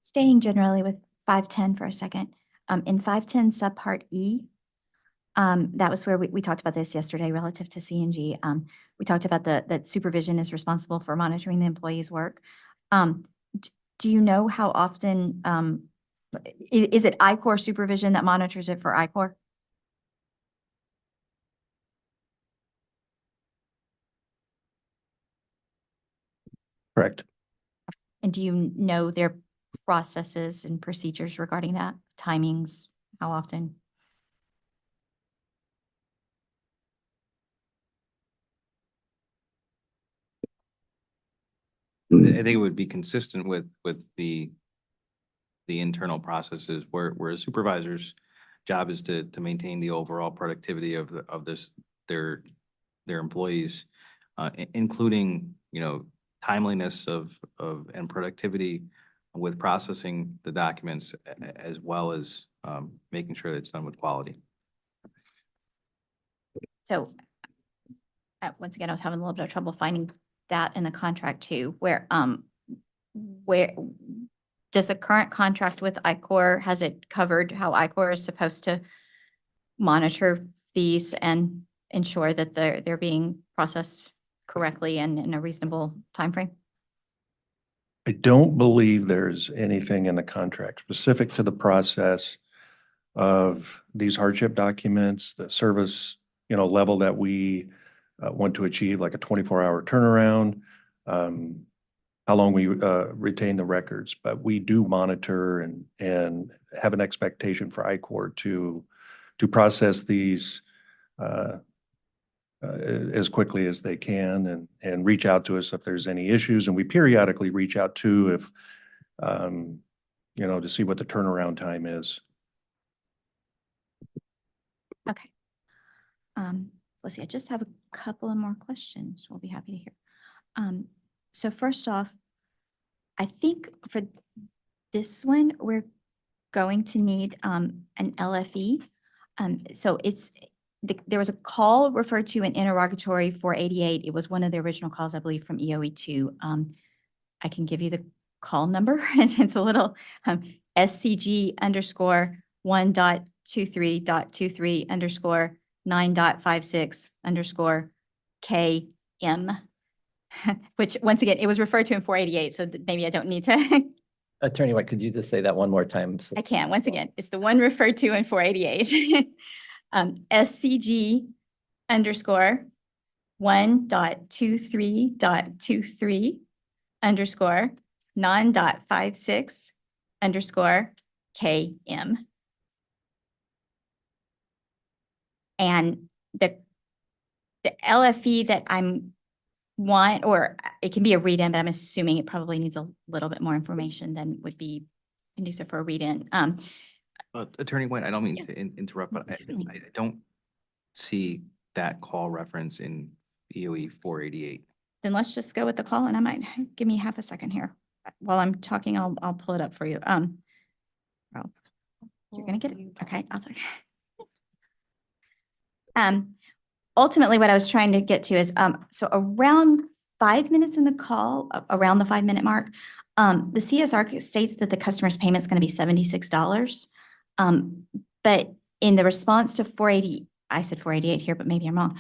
staying generally with 510 for a second, in 510 subpart E, that was where we talked about this yesterday relative to CNG. We talked about that supervision is responsible for monitoring the employee's work. Do you know how often, is it ICOR supervision that monitors it for ICOR? Correct. And do you know their processes and procedures regarding that? Timings, how often? I think it would be consistent with the internal processes where a supervisor's job is to maintain the overall productivity of their employees, including, timeliness of and productivity with processing the documents as well as making sure that it's done with quality. So once again, I was having a little bit of trouble finding that in the contract too, where does the current contract with ICOR, has it covered how ICOR is supposed to monitor these and ensure that they're being processed correctly and in a reasonable timeframe? I don't believe there's anything in the contract specific to the process of these hardship documents, the service, level that we want to achieve, like a 24-hour turnaround, how long we retain the records. But we do monitor and have an expectation for ICOR to process these as quickly as they can and reach out to us if there's any issues. And we periodically reach out to if, to see what the turnaround time is. Okay. Let's see, I just have a couple of more questions. We'll be happy to hear. So first off, I think for this one, we're going to need an LFE. So there was a call referred to an interrogatory 488. It was one of the original calls, I believe, from EOE2. I can give you the call number. It's a little SCG _ 1.23.23 _ 9.56 _ KM, which once again, it was referred to in 488. So maybe I don't need to. Attorney White, could you just say that one more time? I can. Once again, it's the one referred to in 488. SCG _ 1.23.23 _ 9.56 _ KM. And the LFE that or it can be a read-in, but I'm assuming it probably needs a little bit more information than would be conducive for a read-in. Attorney White, I don't mean Yeah. to interrupt, but Certainly. I don't see that call reference in EOE 488. then let's just go with the call and I might, give me half a second here. While I'm talking, I'll pull it up for you. Well, you're gonna get it. Okay, I'll talk. Ultimately, what I was trying to get to is, so around 5 minutes in the call, around the 5-minute mark, the CSR states that the customer's payment is going to be $76. But in the response to 480, I said 488 here, but maybe I'm wrong.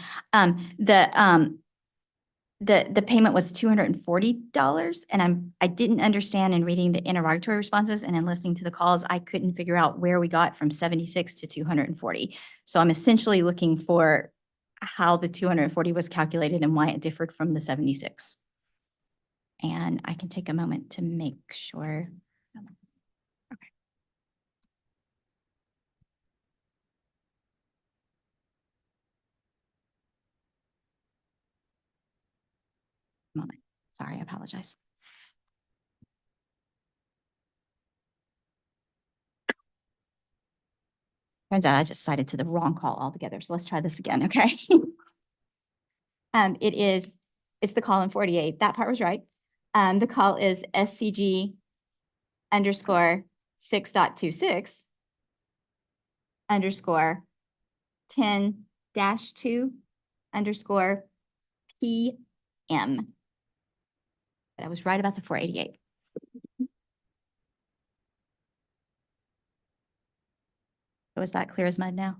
The payment was $240, and I didn't understand in reading the interrogatory responses and in listening to the calls, I couldn't figure out where we got from 76 to 240. So I'm essentially looking for how the 240 was calculated and why it differed from the 76. And I can take a moment to make sure. Okay. Moment. Sorry, I apologize. Turns out I just cited to the wrong call altogether. So let's try this again, okay? It's the call in 48. That part was right. The call is SCG _ 6.26 _ 10-2 _ PM. But I was right about the 488. Was that clear as mud now?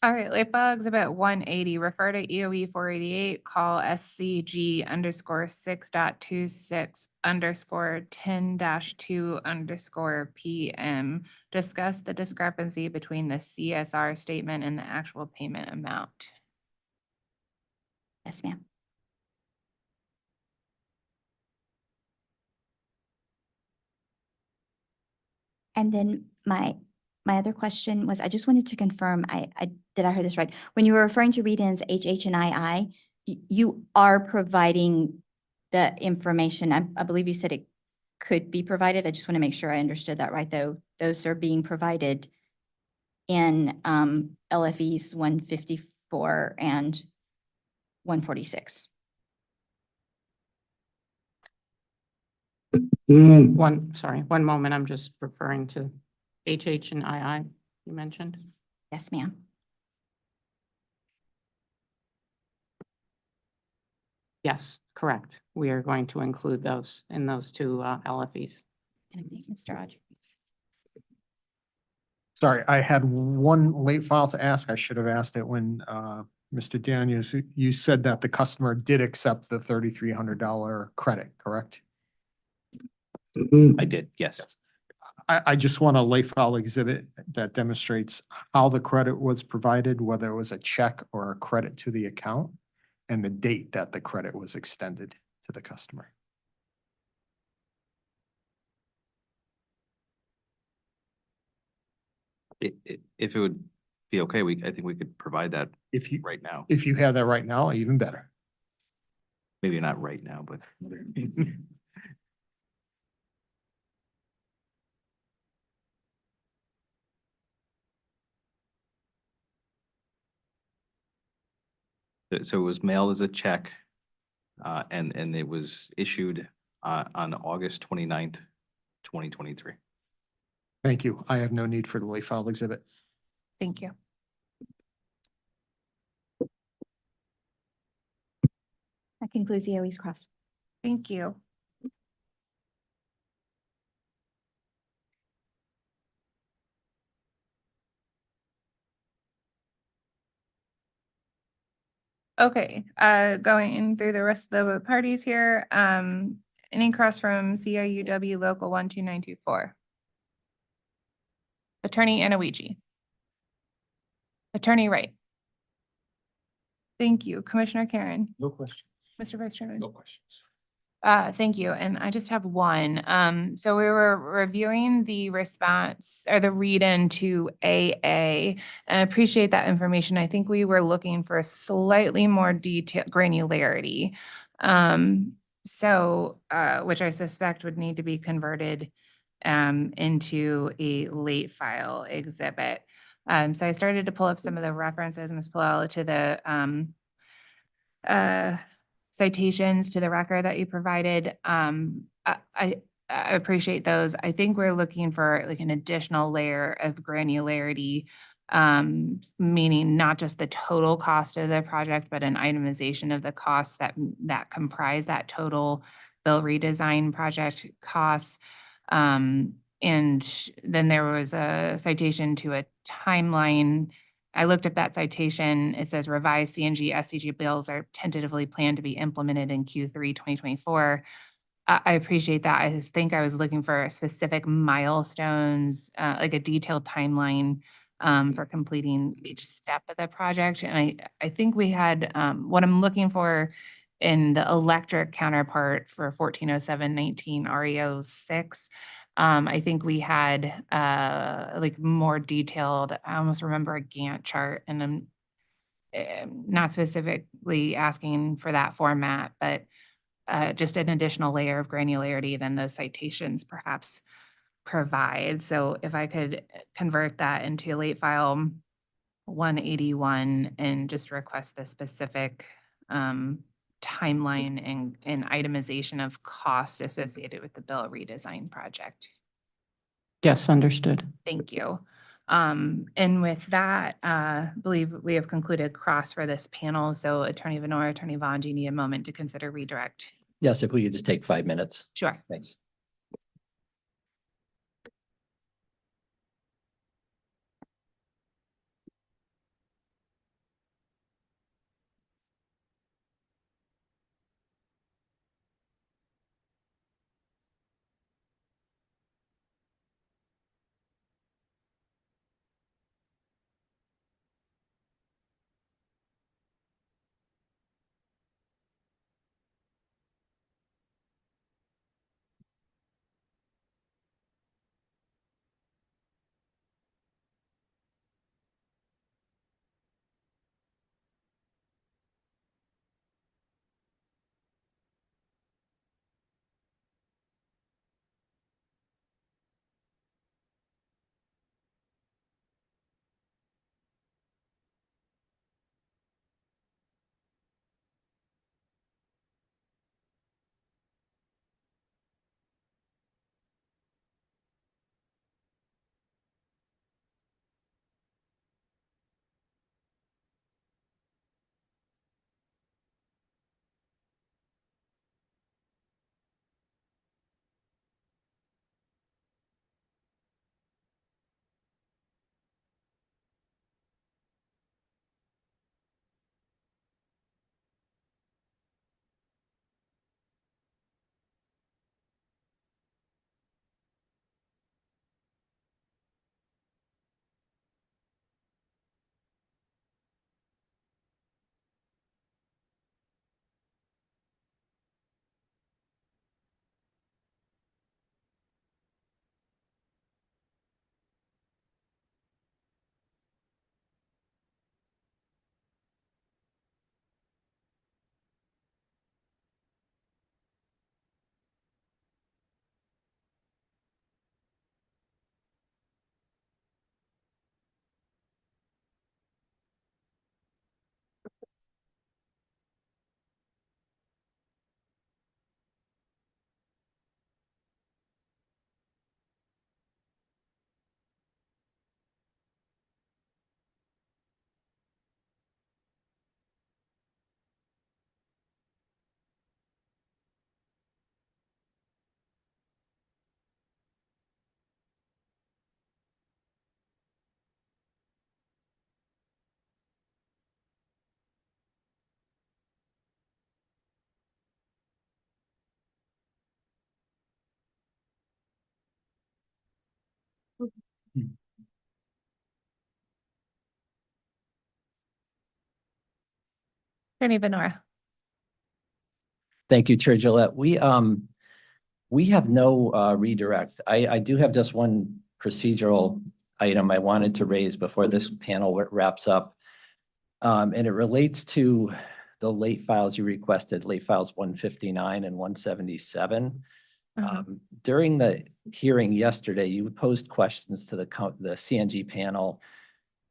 All right, late file exhibit 180, refer to EOE 488, call SCG _ 6.26 _ 10-2 _ PM. Discuss the discrepancy between the CSR statement and the actual payment amount. Yes, ma'am. And then my other question was, I just wanted to confirm, did I hear this right? When you were referring to read-ins HH and II, you are providing the information. I believe you said it could be provided. I just want to make sure I understood that right, though. Those are being provided in LFEs 154 and 146. One moment, I'm just referring to HH and II you mentioned. Yes, ma'am. Yes, correct. We are going to include those in those two LFEs. And I think Mr. Audrey. Sorry, I had one late file to ask. I should have asked it when Mr. Daniels, you said that the customer did accept the $3,300 credit, correct? I did, yes. I just want a late file exhibit that demonstrates how the credit was provided, whether it was a check or a credit to the account, and the date that the credit was extended to the customer. If it would be okay, I think we could provide that If you, right now. if you have that right now, even better. Maybe not right now, but. So it was mailed as a check, and it was issued on August 29th, 2023. Thank you. I have no need for the late file exhibit. Thank you. That concludes EOE's cross. Thank you. Okay, going through the rest of the parties here, any cross from CIUW Local 12924? Attorney Anaouiji. Attorney Wright. Thank you. Commissioner Karen. No question. Mr. Vice Chairman. questions. Thank you. And I just have one. So we were reviewing the response or the read-in to AA. And I appreciate that information. I think we were looking for a slightly more detailed granularity. Which I suspect would need to be converted into a late file exhibit. So I started to pull up some of the references, Ms. Palella, to the citations to the record that you provided. I appreciate those. I think we're looking for like an additional layer of granularity, meaning not just the total cost of the project, but an itemization of the costs that comprise that total bill redesign project costs. And then there was a citation to a timeline. I looked up that citation. It says revised CNG SCG bills are tentatively planned to be implemented in Q3 2024. I appreciate that. I just think I was looking for specific milestones, like a detailed timeline for completing each step of the project. And I think we had, what I'm looking for in the electric counterpart for 140719 REO 6. I think we had like more detailed, I almost remember a Gantt chart, and I'm not specifically asking for that format, but just an additional layer of granularity than those citations perhaps provide. So if I could convert that into late file 181 and just request the specific timeline and itemization of cost associated with the bill redesign project. Yes, understood. Thank you. And with that, believe we have concluded cross for this panel. So Attorney Venora, Attorney Vaughn, do you need a moment to consider redirect? Yes, if we could just take 5 minutes. Sure. Thanks. Attorney Venora. Thank you, Chair Gillette. We have no redirect. I do have just one procedural item I wanted to raise before this panel wraps up. And it relates to the late files you requested, late files 159 and 177. During the hearing yesterday, you posed questions to the CNG panel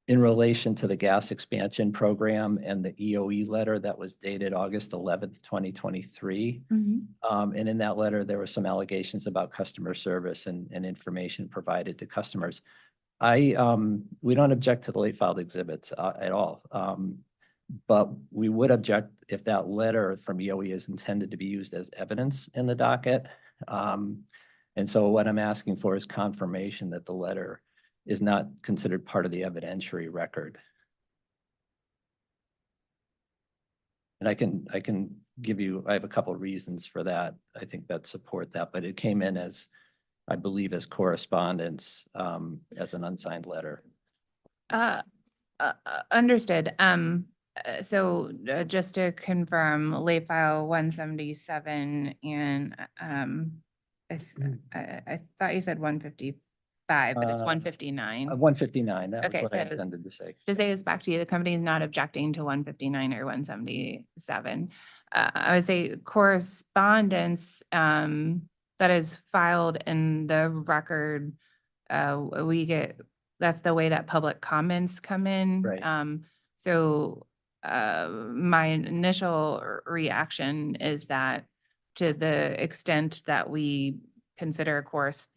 in relation to the gas expansion program and the EOE letter that was dated August 11th, 2023. And in that letter, there were some allegations about customer service and information provided to customers. We don't object to the late filed exhibits at all. But we would object if that letter from EOE is intended to be used as evidence in the docket. And so what I'm asking for is confirmation that the letter is not considered part of the evidentiary record. And I can give you, I have a couple of reasons for that. I think that support that, but it came in as, I believe, as correspondence, as an unsigned letter. Understood. So just to confirm, late file 177 and I thought you said 155, but it's 159. 159, that was Okay, what I so intended to say. to say this back to you, the company is not objecting to 159 or 177. I would say correspondence that is filed in the record, that's the way that public comments come in. Right. So my initial reaction is that to the extent that we consider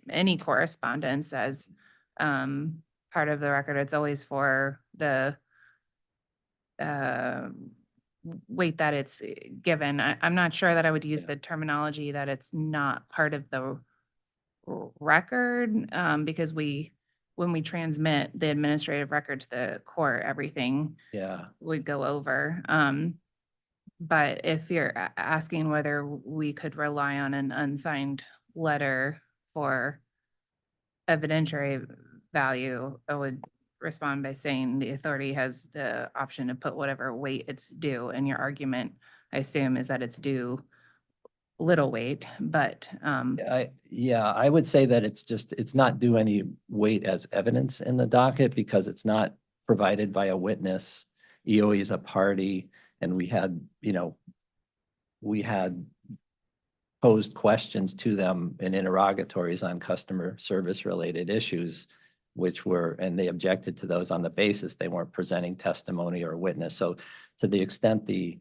any correspondence as part of the record, it's always for the weight that it's given. I'm not sure that I would use Yeah. the terminology that it's not part of the record, because when we transmit the administrative record to the court, everything Yeah. would go over. But if you're asking whether we could rely on an unsigned letter for evidentiary value, I would respond by saying the authority has the option to put whatever weight it's due. And your argument, I assume, is that it's due little weight, but I would say that it's not due any weight as evidence in the docket because it's not provided by a witness. EOE is a party, and we had posed questions to them in interrogatories on customer service related issues, and they objected to those on the basis they weren't presenting testimony or witness. So to the extent the,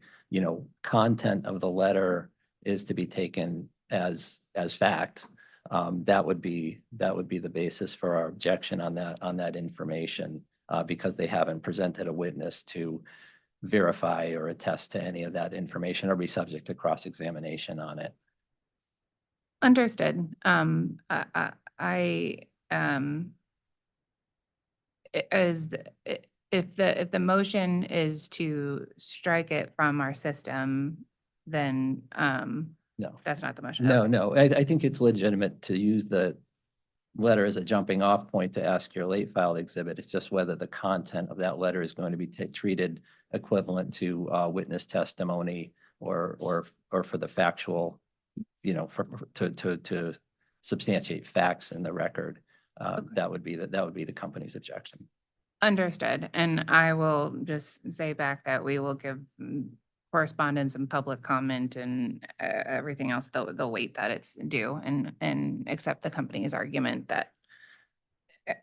content of the letter is to be taken as fact, that would be the basis for our objection on that information, because they haven't presented a witness to verify or attest to any of that information or be subject to cross-examination on it. understood. If the motion is to strike it from our system, then No. that's not the motion. No, I think it's legitimate to use the letter as a jumping off point to ask your late filed exhibit. It's just whether the content of that letter is going to be treated equivalent to witness testimony or for the factual, to substantiate facts in the record. That would be the company's objection. Understood. And I will just say back that we will give correspondence and public comment and everything else the weight that it's due, and accept the company's argument that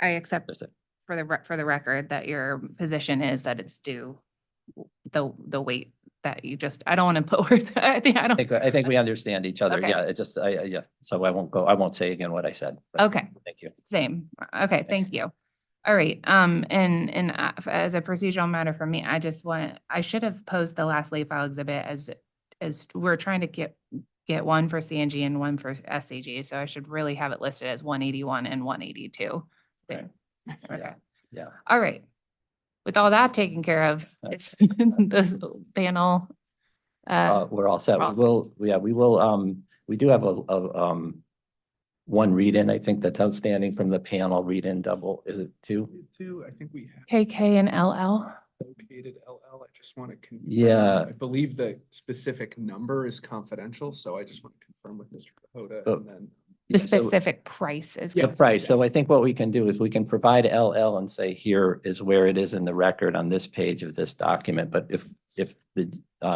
I accept for the record that your position is that it's due the weight that you just, I don't want to put words, I think we understand each other. Okay. Yeah, it's just, so I won't say again what I said. but Okay. Thank you. Same. Okay, thank you. All right, and as a procedural matter for me, I should have posed the last late file exhibit as we're trying to get one for CNG and one for SCG, so I should really have it listed as 181 and 182. Okay. Okay. Yeah. All right. With all that taken care of, it's this panel. We're all set. we're all We do have a one read-in, I think that's outstanding from the panel. Read-in double, is it two? Two, I think we have KK and LL. located LL. I just want to confirm. Yeah. I believe the specific number is confidential, so I just want to confirm with Mr. Cahoda Oh. and then. The So- specific price is. Yeah. The price. So I think what we can do is we can provide LL and say, here is where it is in the record on this page of this document. But if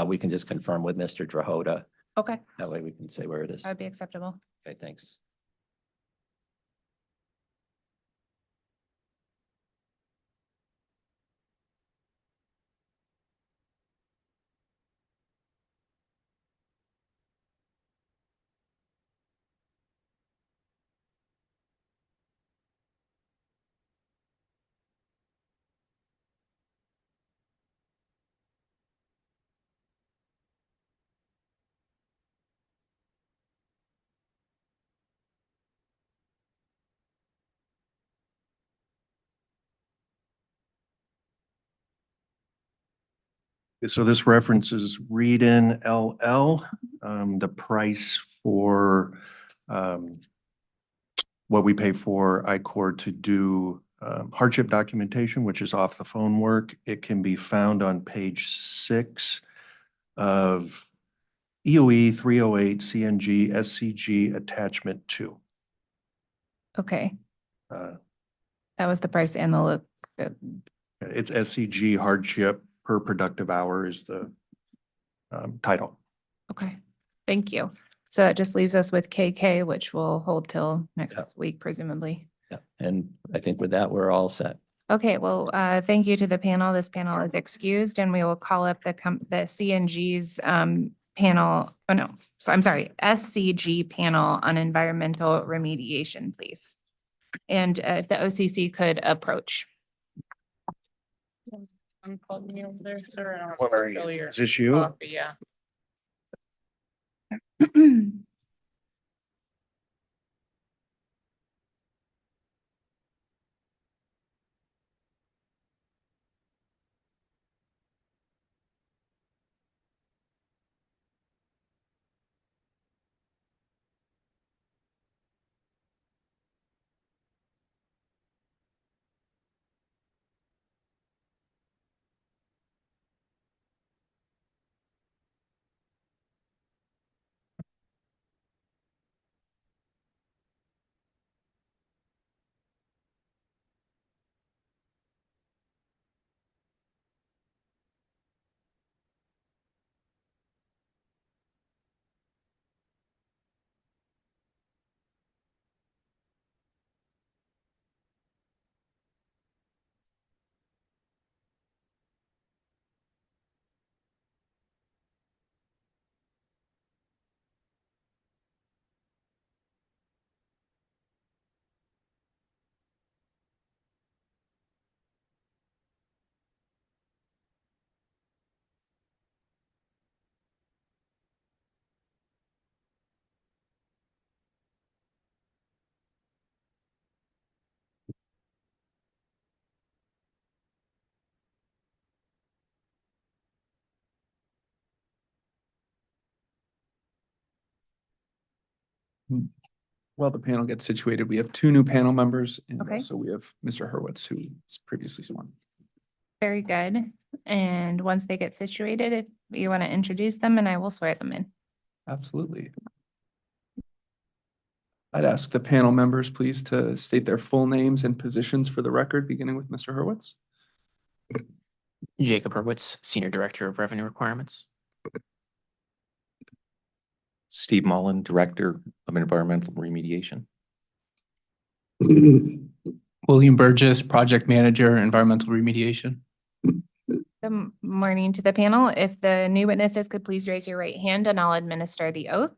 we can just confirm with Mr. Drahota, Okay, that way we can say where it is. that would be acceptable. Okay, thanks. So this references read-in LL, the price for what we pay for I-Core to do hardship documentation, which is off the phone work. It can be found on page 6 of EOE 308 CNG SCG attachment 2. Okay, Uh, that was the price and the look. It's SCG hardship per productive hour is the title. Okay, thank you. So that just leaves us with KK, which will hold till next Yeah. week presumably. Yeah, and I think with that, we're all set. Okay, well, thank you to the panel. This panel is excused and we will call up the CNG's panel, oh no, so I'm sorry, SCG panel on environmental remediation, please. And if the OCC could approach. Is this you? Yeah. While the panel gets situated, we have 2 new panel members and Okay. also we have Mr. Hurwitz, who was previously sworn. Very good. And once they get situated, if you want to introduce them and I will swear them in. Absolutely. I'd ask the panel members, please, to state their full names and positions for the record, beginning with Mr. Hurwitz. Jacob Hurwitz, Senior Director of Revenue Requirements. Steve Mullen, Director of Environmental Remediation. William Burgess, Project Manager, Environmental Remediation. Good morning to the panel. If the new witnesses could please raise your right hand and I'll administer the oath.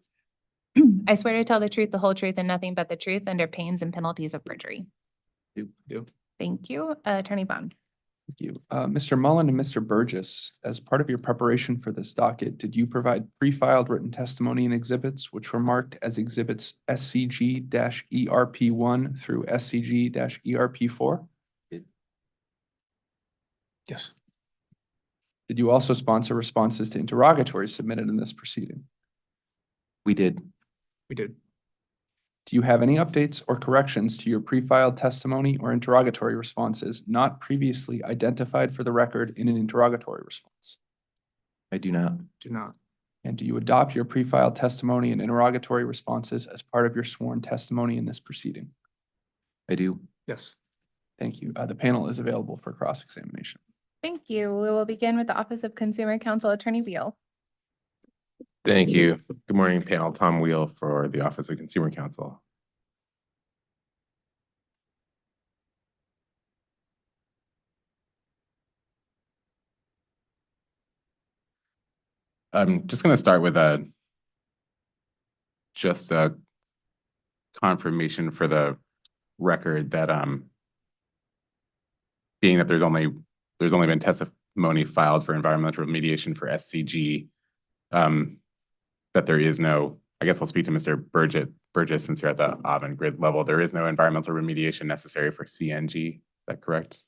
I swear to tell the truth, the whole truth, and nothing but the truth under pains and penalties of perjury. Do. Thank you. Attorney Bond. Thank you. Mr. Mullen and Mr. Burgess, as part of your preparation for this docket, did you provide pre-filed written testimony and exhibits which were marked as exhibits SCG-ERP1 through SCG-ERP4? Yes. Did you also sponsor responses to interrogatories submitted in this proceeding? We did. We did. Do you have any updates or corrections to your pre-filed testimony or interrogatory responses not previously identified for the record in an interrogatory response? I do not. Do not. And do you adopt your pre-filed testimony and interrogatory responses as part of your sworn testimony in this proceeding? I do. Yes. Thank you. The panel is available for cross-examination. Thank you. We will begin with the Office of Consumer Counsel, Attorney Wheel. Thank you. Good morning, panel. Tom Wheel for the Office of Consumer Counsel. I'm just going to start with just a confirmation for the record that being that there's only been testimony filed for environmental remediation for SCG, that there is no, I guess I'll speak to Mr. Burgess since you're at the Avangrid level. There is no environmental remediation necessary for CNG. Is that correct?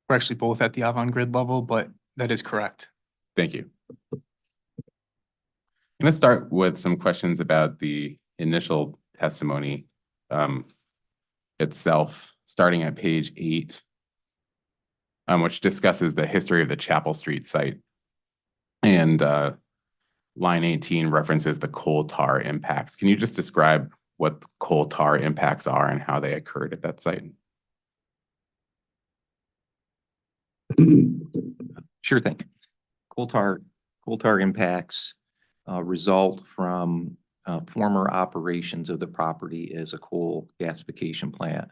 We're actually both at the Avangrid level, but That is correct. Thank you. I'm going to start with some questions about the initial testimony itself, starting at page 8, which discusses the history of the Chapel Street site. And line 18 references the coal tar impacts. Can you just describe what coal tar impacts are and how they occurred at that site? Sure thing. Coal tar impacts result from former operations of the property as a coal gasification plant.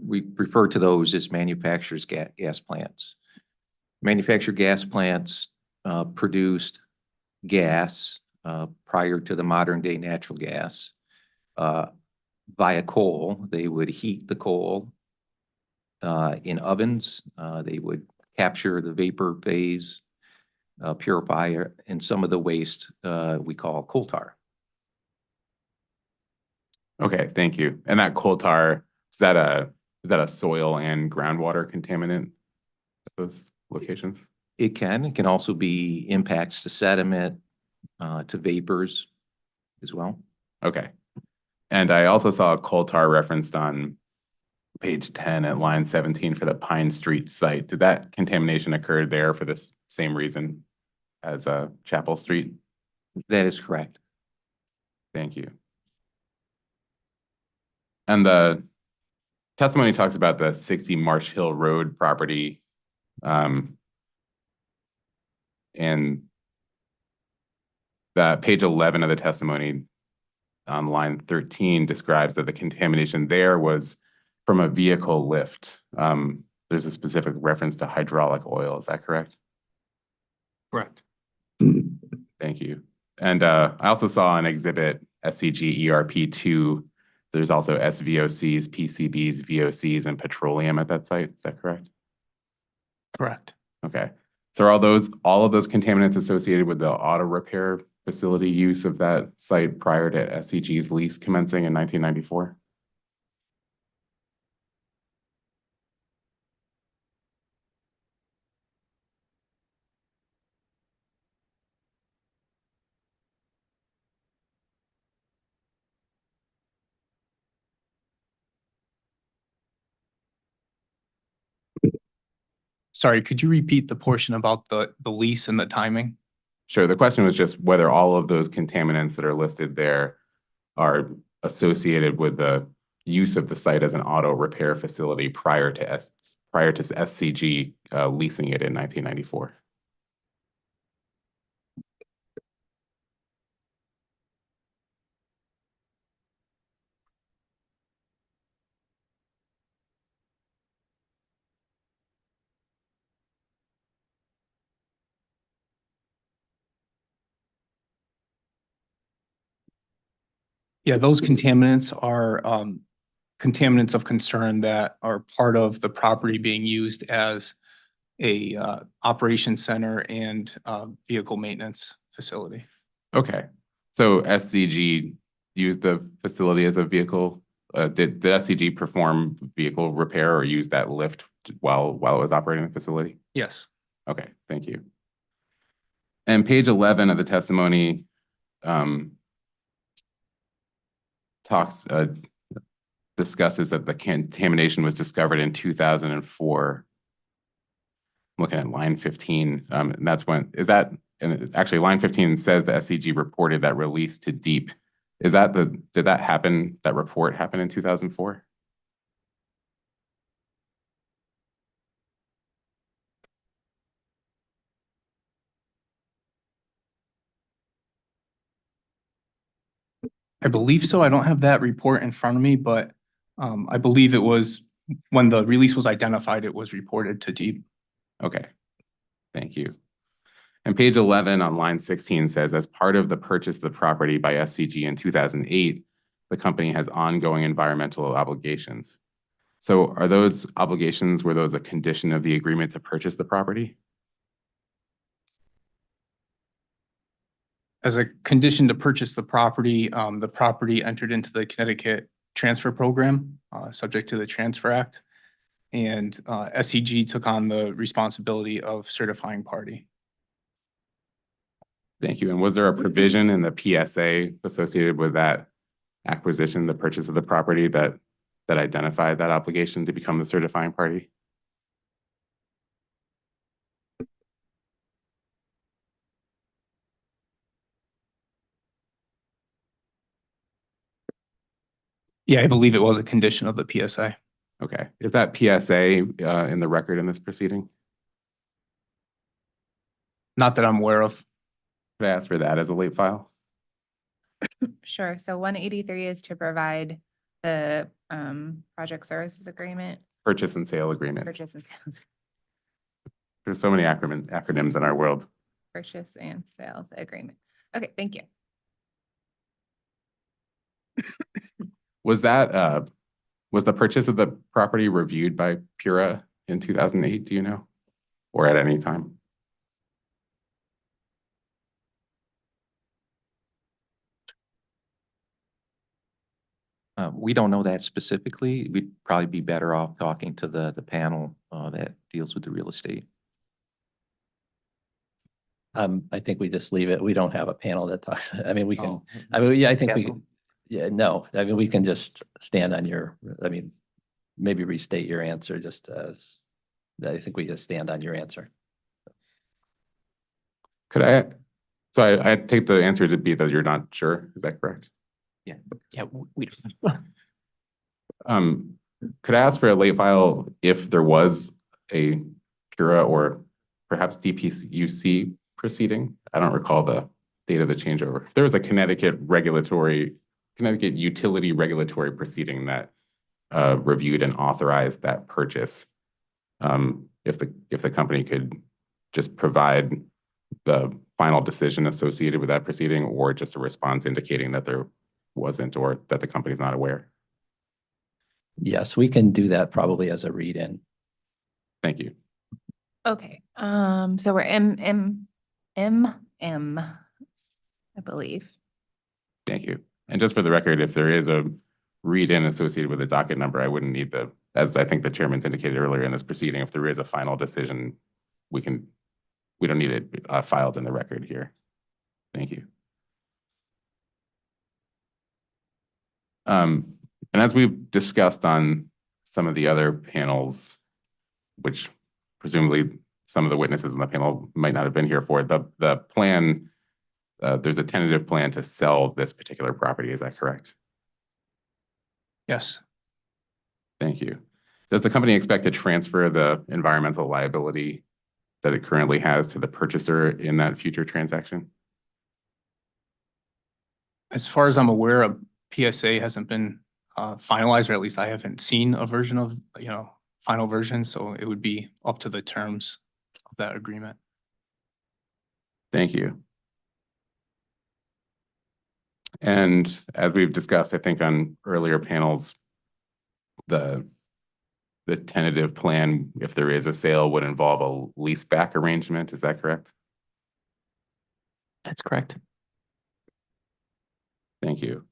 We refer to those as manufacturers' gas plants. Manufactured gas plants produced gas prior to the modern day natural gas via coal. They would heat the coal in ovens. They would capture the vapor phase, purify, and some of the waste we call coal tar. Okay, thank you. And that coal tar, is that a soil and groundwater contaminant at those locations? It can also be impacts to sediment, to vapors as well. Okay. And I also saw a coal tar referenced on page 10 at line 17 for the Pine Street site. Did that contamination occur there for this same reason as Chapel Street? That is correct. Thank you. And the testimony talks about the 60 Marsh Hill Road property. And the page 11 of the testimony on line 13 describes that the contamination there was from a vehicle lift. There's a specific reference to hydraulic oil. Is that correct? Correct. Thank you. And I also saw an exhibit SCG ERP2. There's also SVOCs, PCBs, VOCs, and petroleum at that site. Is that correct? Correct. Okay. So are all of those contaminants associated with the auto repair facility use of that site prior to SCG's lease commencing in 1994? Sorry, could you repeat the portion about the lease and the timing? Sure. The question was just whether all of those contaminants that are listed there are associated with the use of the site as an auto repair facility prior to SCG leasing it in 1994. Yeah, those contaminants are contaminants of concern that are part of the property being used as a operations center and vehicle maintenance facility. Okay. So SCG used the facility as a vehicle. Did SCG perform vehicle repair or use that lift while it was operating the facility? Yes. Okay, thank you. And page 11 of the testimony discusses that the contamination was discovered in 2004. I'm looking at line 15, and that's when, and actually line 15 says the SCG reported that release to deep. Did that report happen in 2004? I believe so. I don't have that report in front of me, but I believe it was when the release was identified, it was reported to deep. Okay, thank you. And page 11 on line 16 says, as part of the purchase of the property by SCG in 2008, the company has ongoing environmental obligations. So are those obligations, were those a condition of the agreement to purchase the property? As a condition to purchase the property entered into the Connecticut transfer program, subject to the Transfer Act. and SCG took on the responsibility of certifying party. Thank you. And was there a provision in the PSA associated with that acquisition, the purchase of the property that identified that obligation to become the certifying party? Yeah, I believe it was a condition of the PSA. Okay. Is that PSA in the record in this proceeding? Not that I'm aware of. Could I ask for that as a late file? Sure. So 183 is to provide the project services agreement, Purchase and sale agreement. purchase and sales, There's so many acronyms in our world. purchase and sales agreement. Okay, thank you. Was that was the purchase of the property reviewed by Pura in 2008, do you know? Or at any time? We don't know that specifically. We'd probably be better off talking to the panel that deals with the real estate. I think we just leave it. We don't have a panel that talks, I mean, we can, Oh, I mean, yeah, I think we, Capital? yeah, no, I mean, we can just stand on your, I mean, maybe restate your answer just as, I think we just stand on your answer. Could so I take the answer to be that you're not sure, is that correct? Yeah, we. Could I ask for a late file if there was a Pura or perhaps DPUC proceeding? I don't recall the date of the changeover. If there was a Connecticut utility regulatory proceeding that reviewed and authorized that purchase, if the company could just provide the final decision associated with that proceeding or just a response indicating that there wasn't or that the company's not aware. Yes, we can do that probably as a read-in. Thank you. Okay, so we're I believe. Thank you. And just for the record, if there is a read-in associated with the docket number, I wouldn't need as I think the chairman's indicated earlier in this proceeding, if there is a final decision, we don't need it filed in the record here. Thank you. And as we've discussed on some of the other panels, which presumably some of the witnesses on the panel might not have been here for, the plan, there's a tentative plan to sell this particular property. Is that correct? Yes. Thank you. Does the company expect to transfer the environmental liability that it currently has to the purchaser in that future transaction? As far as I'm aware, a PSA hasn't been finalized, or at least I haven't seen a version of, final version. So it would be up to the terms of that agreement. Thank you. And as we've discussed, I think on earlier panels, the tentative plan, if there is a sale, would involve a leaseback arrangement. Is that correct? That's correct. Thank you.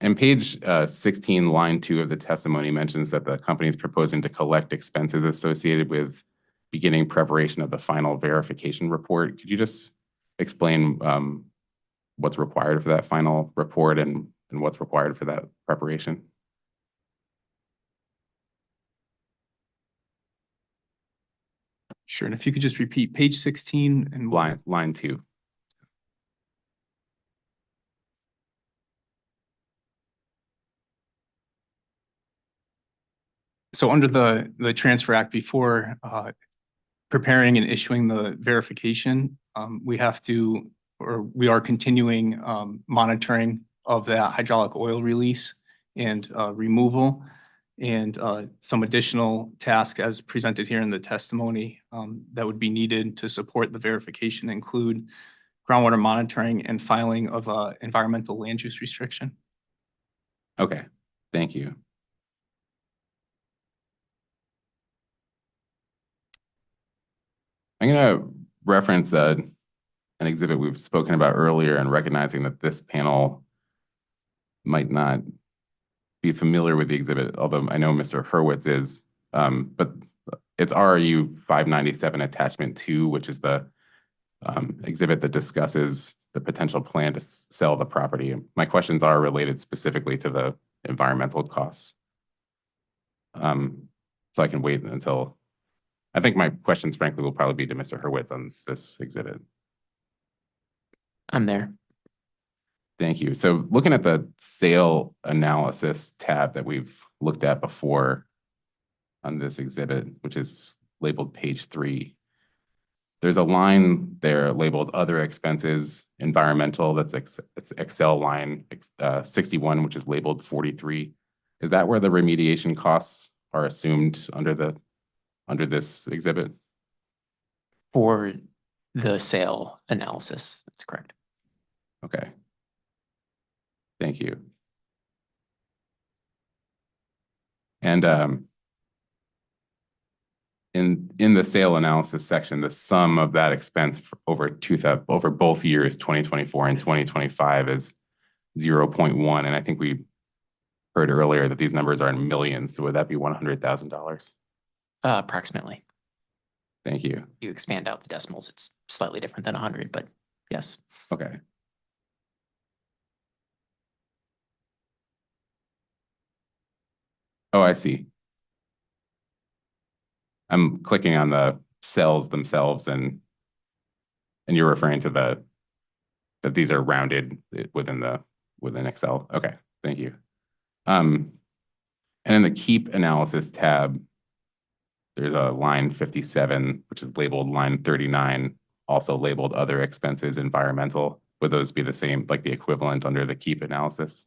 And page 16, line 2 of the testimony mentions that the company is proposing to collect expenses associated with beginning preparation of the final verification report. Could you just explain what's required for that final report and what's required for that preparation? Sure. And if you could just repeat page 16 and Line 2. So under the Transfer Act, before preparing and issuing the verification, we are continuing monitoring of that hydraulic oil release and removal, and some additional tasks as presented here in the testimony that would be needed to support the verification include groundwater monitoring and filing of environmental land use restriction. Okay, thank you. I'm going to reference an exhibit we've spoken about earlier and recognizing that this panel might not be familiar with the exhibit, although I know Mr. Hurwitz is, but it's RU 597 attachment 2, which is the exhibit that discusses the potential plan to sell the property. My questions are related specifically to the environmental costs. So I can wait until, I think my questions frankly will probably be to Mr. Hurwitz on this exhibit. I'm there. Thank you. So looking at the sale analysis tab that we've looked at before on this exhibit, which is labeled page 3, there's a line there labeled other expenses, environmental, it's Excel line 61, which is labeled 43. Is that where the remediation costs are assumed under this exhibit? For the sale analysis, that's correct. Okay. Thank you. And in the sale analysis section, the sum of that expense over both years, 2024 and 2025, is 0.1. And I think we heard earlier that these numbers are in millions. So would that be $100,000? Approximately. Thank you. You expand out the decimals, it's slightly different than 100, but yes. Okay. Oh, I see. I'm clicking on the cells themselves, and you're referring to that these are rounded within Excel. Okay, thank you. And in the keep analysis tab, there's a line 57, which is labeled line 39, also labeled other expenses environmental. Would those be the same, like the equivalent under the keep analysis?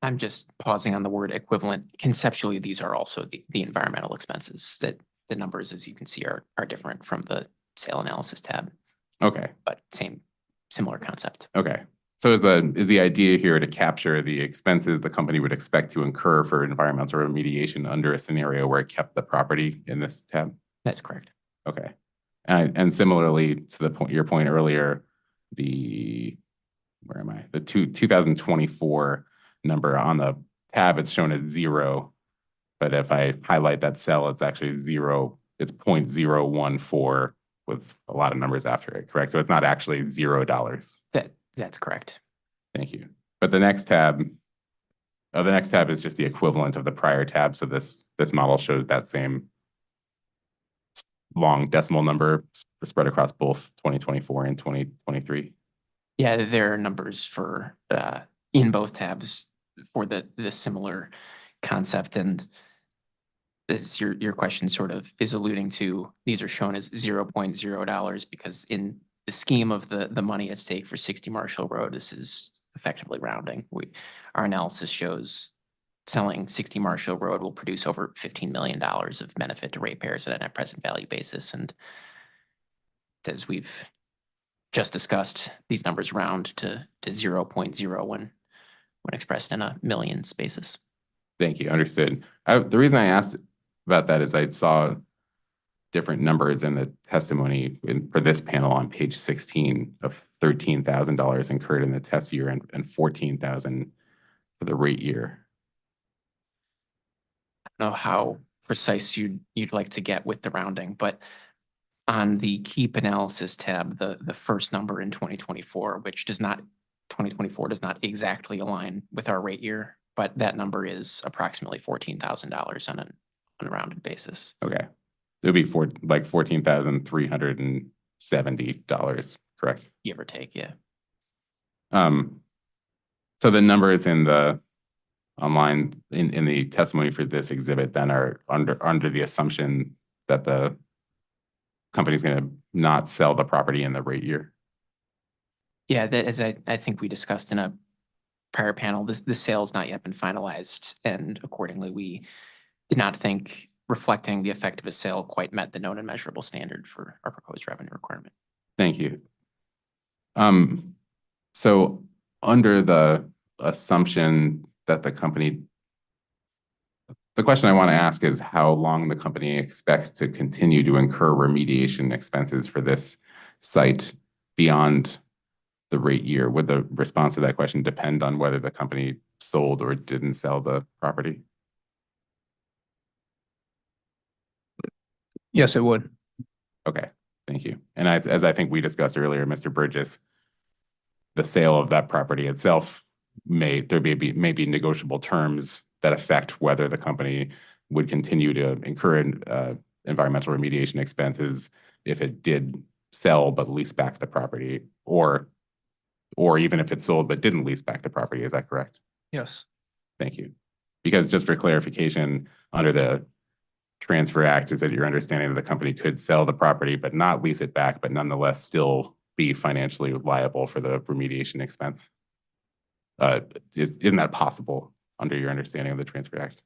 I'm just pausing on the word equivalent. Conceptually, these are also the environmental expenses that the numbers, as you can see, are different from the sale analysis tab, Okay, but similar concept. okay. So is the idea here to capture the expenses the company would expect to incur for environmental remediation under a scenario where it kept the property in this tab? That's correct. Okay. And similarly to your point earlier, where am I? The 2024 number on the tab, it's shown as 0. But if I highlight that cell, it's actually 0. It's 0.014 with a lot of numbers after it, correct? So it's not actually $0. That's correct. Thank you. But the next tab is just the equivalent of the prior tab. So this model shows that same long decimal number spread across both 2024 and 2023. Yeah, there are numbers for in both tabs for the similar concept, and as your question sort of is alluding to, these are shown as $0.0 because in the scheme of the money at stake for 60 Marshall Road, this is effectively rounding. Our analysis shows selling 60 Marshall Road will produce over $15 million of benefit to ratepayers at a net present value basis, and as we've just discussed, these numbers round to 0.0 when expressed in a millions basis. Thank you. Understood. The reason I asked about that is I saw different numbers in the testimony for this panel on page 16 of $13,000 incurred in the test year and $14,000 for the rate year. I don't know how precise you'd like to get with the rounding, but on the keep analysis tab, the first number in 2024, which 2024 does not exactly align with our rate year, but that number is approximately $14,000 on an unrounded basis. Okay. It would be like $14,370, correct? Give or take, yeah. So the numbers in the online in the testimony for this exhibit then are under the assumption that the company's going to not sell the property in the rate year. Yeah, as I think we discussed in a prior panel, the sale's not yet been finalized, and accordingly, we did not think reflecting the effect of a sale quite met the known and measurable standard for our proposed revenue requirement. Thank you. So under the assumption that the question I want to ask is how long the company expects to continue to incur remediation expenses for this site beyond the rate year? Would the response to that question depend on whether the company sold or didn't sell the property? Yes, it would. Okay, thank you. And as I think we discussed earlier, Mr. Burgess, the sale of that property itself may be negotiable terms that affect whether the company would continue to incur environmental remediation expenses if it did sell but lease back the property, or even if it sold but didn't lease back the property. Is that correct? Yes. Thank you. Because just for clarification, under the Transfer Act, is that your understanding that the company could sell the property but not lease it back, but nonetheless still be financially liable for the remediation expense? Isn't that possible under your understanding of the Transfer Act?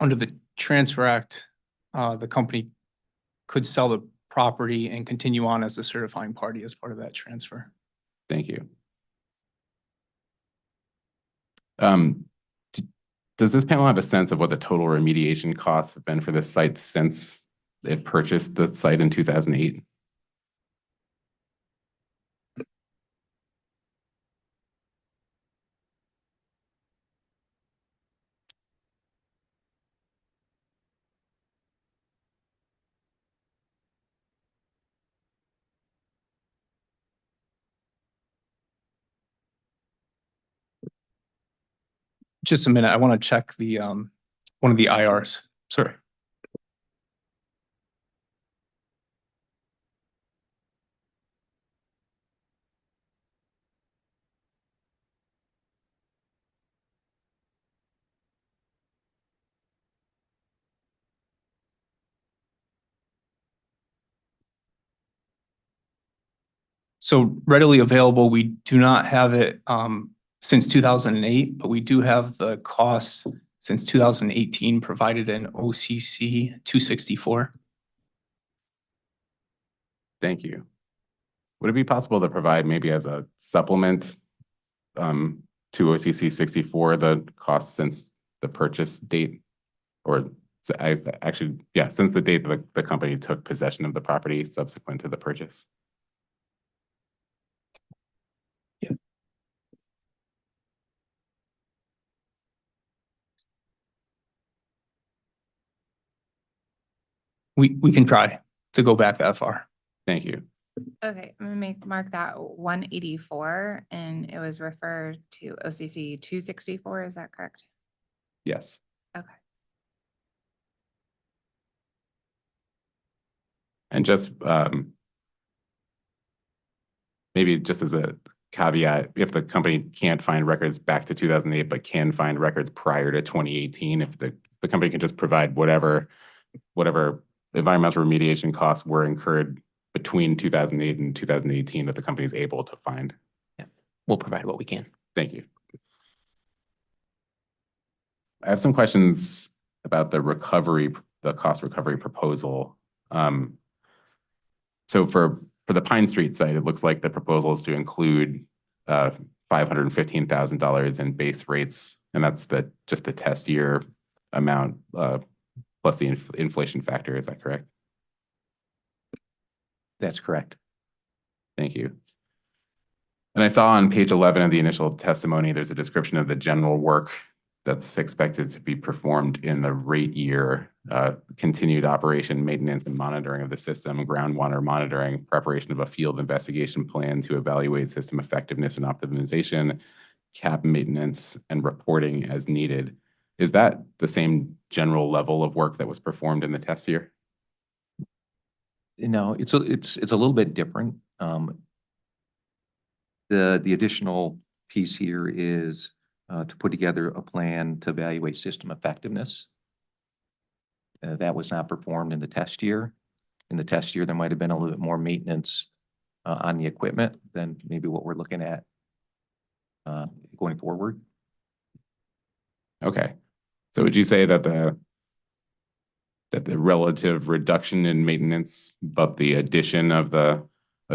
Under the Transfer Act, the company could sell the property and continue on as the certifying party as part of that transfer. Thank you. Does this panel have a sense of what the total remediation costs have been for this site since it purchased the site in 2008? Just a minute, I want to check the, one of the IRs. Sorry. So readily available, we do not have it since 2008, but we do have the costs since 2018 provided in OCC 264. Thank you. Would it be possible to provide maybe as a supplement to OCC 64 the costs since the purchase date? Or actually, yeah, since the date that the company took possession of the property subsequent to the purchase? We can try to go back that far. Thank you. Okay, I'm gonna mark that 184, and it was referred to OCC 264, is that correct? Yes. Okay. And just maybe just as a caveat, if the company can't find records back to 2008, but can find records prior to 2018, if the company can just provide whatever environmental remediation costs were incurred between 2008 and 2018 that the company is able to find. We'll provide what we can. Thank you. I have some questions about the cost recovery proposal. So for the Pine Street site, it looks like the proposal is to include $515,000 in base rates, and that's just the test year amount plus the inflation factor. Is that correct? That's correct. Thank you. And I saw on page 11 of the initial testimony, there's a description of the general work that's expected to be performed in the rate year, continued operation, maintenance, and monitoring of the system, groundwater monitoring, preparation of a field investigation plan to evaluate system effectiveness and optimization, cap maintenance, and reporting as needed. Is that the same general level of work that was performed in the test year? No, it's a little bit different. The additional piece here is to put together a plan to evaluate system effectiveness. That was not performed in the test year. In the test year, there might have been a little bit more maintenance on the equipment than maybe what we're looking at going forward. Okay. So would you say that the relative reduction in maintenance, but the addition of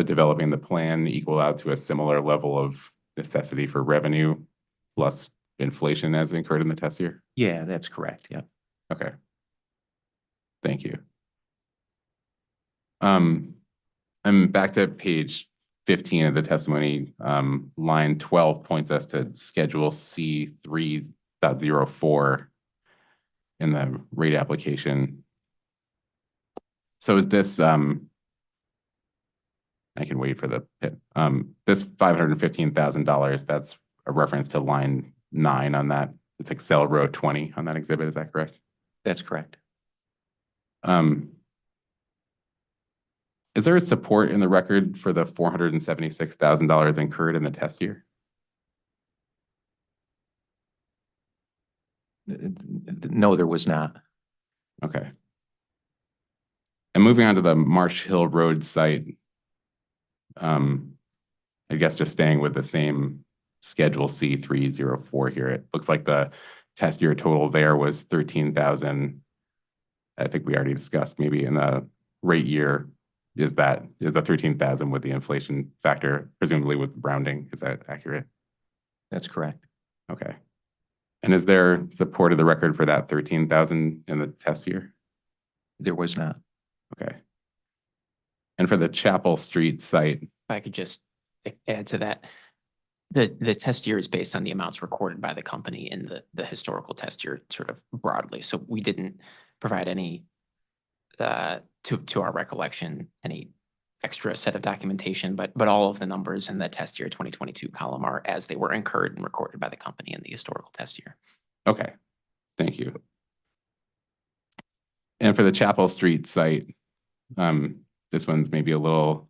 developing the plan equal out to a similar level of necessity for revenue plus inflation as incurred in the test year? Yeah, that's correct. Yeah. Okay. Thank you. I'm back to page 15 of the testimony. Line 12 points us to Schedule C 3.04 in the rate application. So is this, I can wait for the pit. This $515,000, that's a reference to line 9 on that. It's Excel row 20 on that exhibit, is that correct? That's correct. Is there a support in the record for the $476,000 incurred in the test year? No, there was not. Okay. And moving on to the Marsh Hill Road site, I guess just staying with the same Schedule C 304 here, it looks like the test year total there was 13,000. I think we already discussed maybe in the rate year, is the 13,000 with the inflation factor, presumably with rounding, is that accurate? That's correct. Okay. And is there support of the record for that 13,000 in the test year? There was not. Okay. And for the Chapel Street site, If I could just add to that, the test year is based on the amounts recorded by the company in the historical test year sort of broadly. So we didn't provide any, to our recollection, any extra set of documentation, but all of the numbers in the test year 2022 column are as they were incurred and recorded by the company in the historical test year. okay, thank you. And for the Chapel Street site, this one's maybe a little,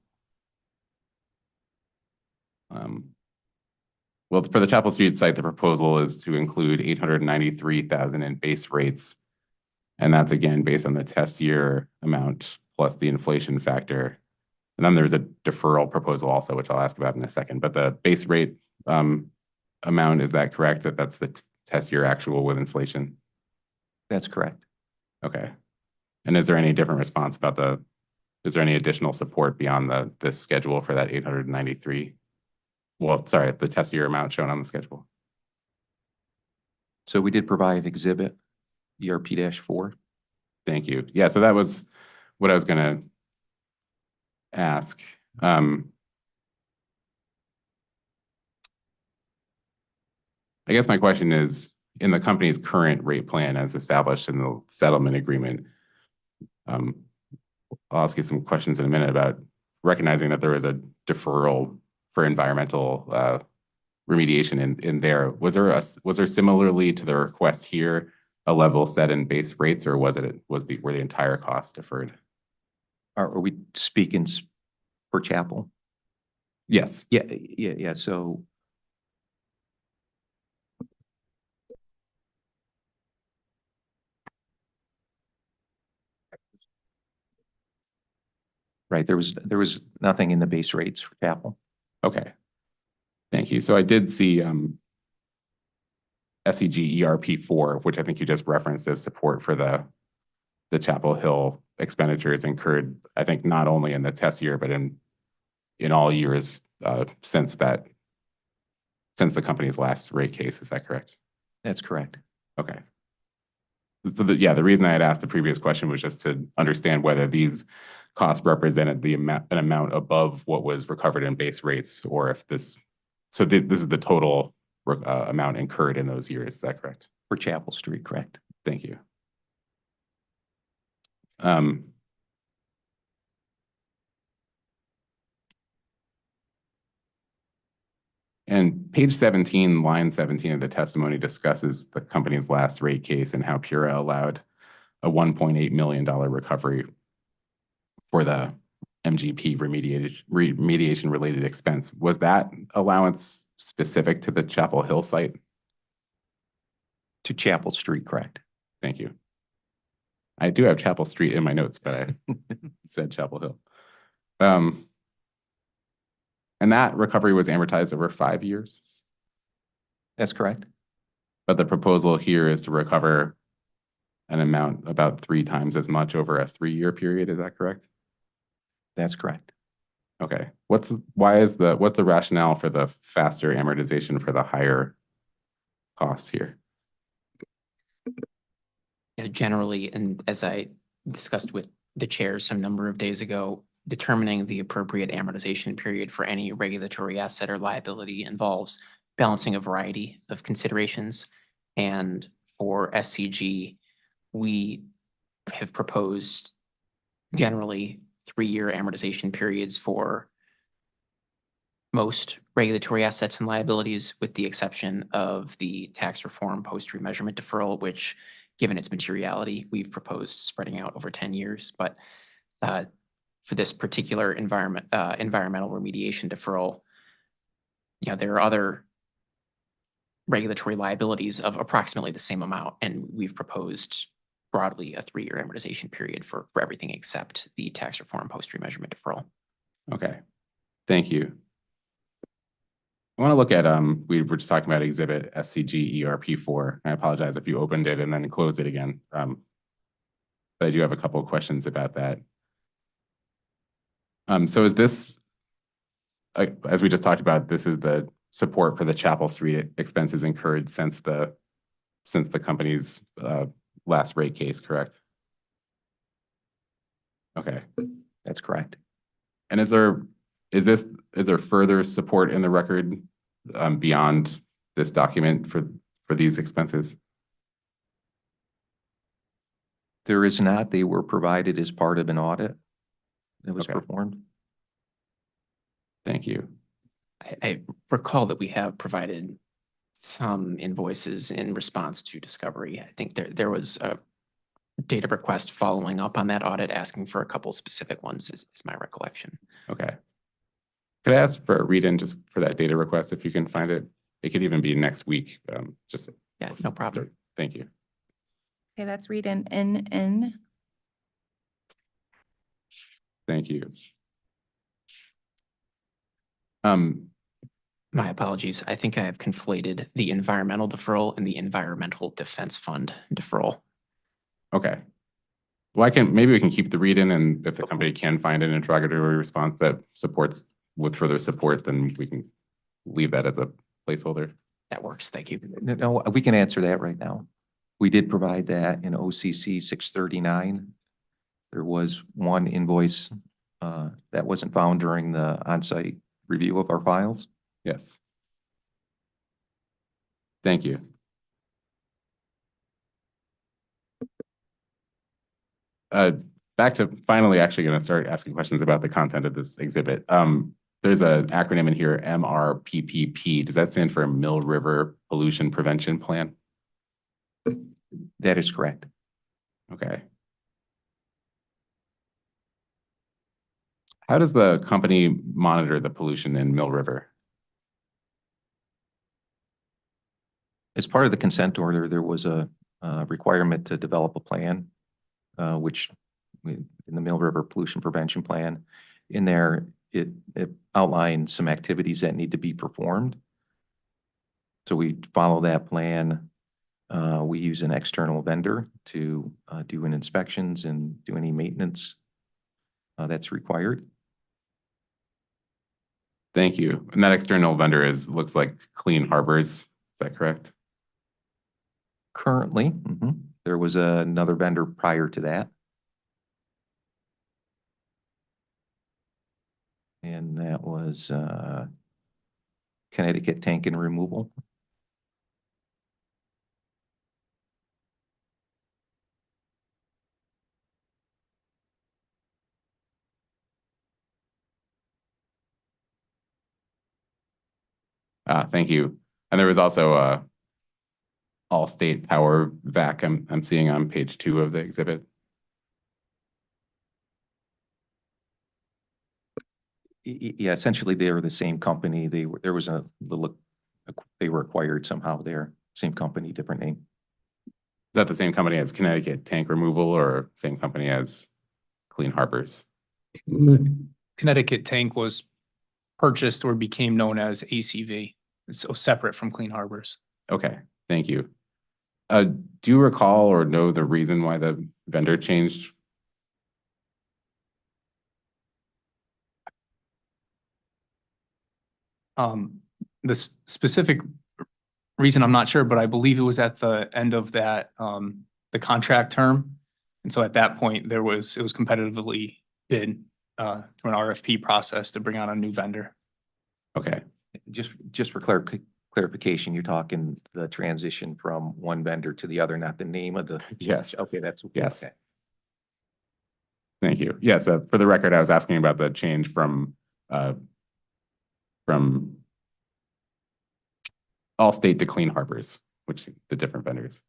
well, for the Chapel Street site, the proposal is to include 893,000 in base rates. And that's again, based on the test year amount plus the inflation factor. And then there's a deferral proposal also, which I'll ask about in a second, but the base rate amount, is that correct? That's the test year actual with inflation? That's correct. Okay. And is there any different response about is there any additional support beyond the schedule for that 893? Well, sorry, the test year amount shown on the schedule. So we did provide exhibit ERP-4. Thank you. Yeah, so that was what I was gonna ask. I guess my question is, in the company's current rate plan as established in the settlement agreement, I'll ask you some questions in a minute about recognizing that there was a deferral for environmental remediation in there. Was there similarly to the request here a level set in base rates, or were the entire costs deferred? Are we speaking for Chapel? Yes. Yeah. So right, there was nothing in the base rates for Chapel. Okay. Thank you. So I did see SCG ERP-4, which I think you just referenced as support for the Chapel Hill expenditures incurred, I think not only in the test year, but in all years since the company's last rate case. Is that correct? That's correct. Okay. So the reason I had asked the previous question was just to understand whether these costs represented an amount above what was recovered in base rates, or if this is the total amount incurred in those years. Is that correct? For Chapel Street, correct. Thank you. And page 17, line 17 of the testimony discusses the company's last rate case and how Pura allowed a $1.8 million recovery for the MGP remediation related expense. Was that allowance specific to the Chapel Hill site? To Chapel Street, correct. Thank you. I do have Chapel Street in my notes, but I said Chapel Hill. And that recovery was amortized over 5 years? That's correct. But the proposal here is to recover an amount about 3 times as much over a 3-year period. Is that correct? That's correct. Okay. What's the rationale for the faster amortization for the higher cost here? Generally, and as I discussed with the chair some number of days ago, determining the appropriate amortization period for any regulatory asset or liability involves balancing a variety of considerations. And for SCG, we have proposed generally 3-year amortization periods for most regulatory assets and liabilities, with the exception of the tax reform post-remeasurement deferral, which, given its materiality, we've proposed spreading out over 10 years. But for this particular environmental remediation deferral, there are other regulatory liabilities of approximately the same amount, and we've proposed broadly a 3-year amortization period for everything except the tax reform post-remeasurement deferral. Okay, thank you. I want to look at, we were just talking about exhibit SCG ERP4. I apologize if you opened it and then closed it again. But I do have a couple of questions about that. So is this, as we just talked about, this is the support for the Chapel Street expenses incurred since the company's last rate case, correct? Okay, That's correct. and is there further support in the record beyond this document for these expenses? There is not. They were provided as part of an audit that was Okay. performed. Thank you. I recall that we have provided some invoices in response to discovery. I think there was a data request following up on that audit, asking for a couple specific ones, is my recollection. Okay. Could I ask for a read-in just for that data request if you can find it? It could even be next week. Just Yeah, no problem. thank you. Okay, that's read in NN. Thank you. My apologies. I think I have conflated the environmental deferral and the environmental defense fund deferral. Okay. Well, maybe we can keep the read-in, and if the company can find an interrogatory response that supports with further support, then we can leave that as a placeholder. That works. Thank you. No, we can answer that right now. We did provide that in OCC 639. There was one invoice that wasn't found during the on-site review of our files. Yes. Thank you. Back to finally actually going to start asking questions about the content of this exhibit. There's an acronym in here, MRPPP. Does that stand for Mill River Pollution Prevention Plan? That is correct. Okay. How does the company monitor the pollution in Mill River? As part of the consent order, there was a requirement to develop a plan, which in the Mill River Pollution Prevention Plan, in there, it outlined some activities that need to be performed. So we follow that plan. We use an external vendor to do an inspections and do any maintenance that's required. Thank you. And that external vendor looks like Clean Harbors. Is that correct? Currently, there was another vendor prior to that. And that was Connecticut Tank and Removal. Thank you. And there was also All-State Power VAC I'm seeing on page 2 of the exhibit. Yeah, essentially they were the same company. They were they were acquired somehow. They're same company, different name. Is that the same company as Connecticut Tank Removal or same company as Clean Harbors? Connecticut Tank was purchased or became known as ACV. It's so separate from Clean Harbors. Okay, thank you. Do you recall or know the reason why the vendor changed? The specific reason, I'm not sure, but I believe it was at the end of that, the contract term. And so at that point, it was competitively bid. through an RFP process to bring on a new vendor. Okay, Just for clarification, you're talking the transition from one vendor to the other, not the name of the. Yes. Okay, that's. Yes. Okay. thank you. Yes, for the record, I was asking about the change from Allstate to Clean Harbors, which the different vendors.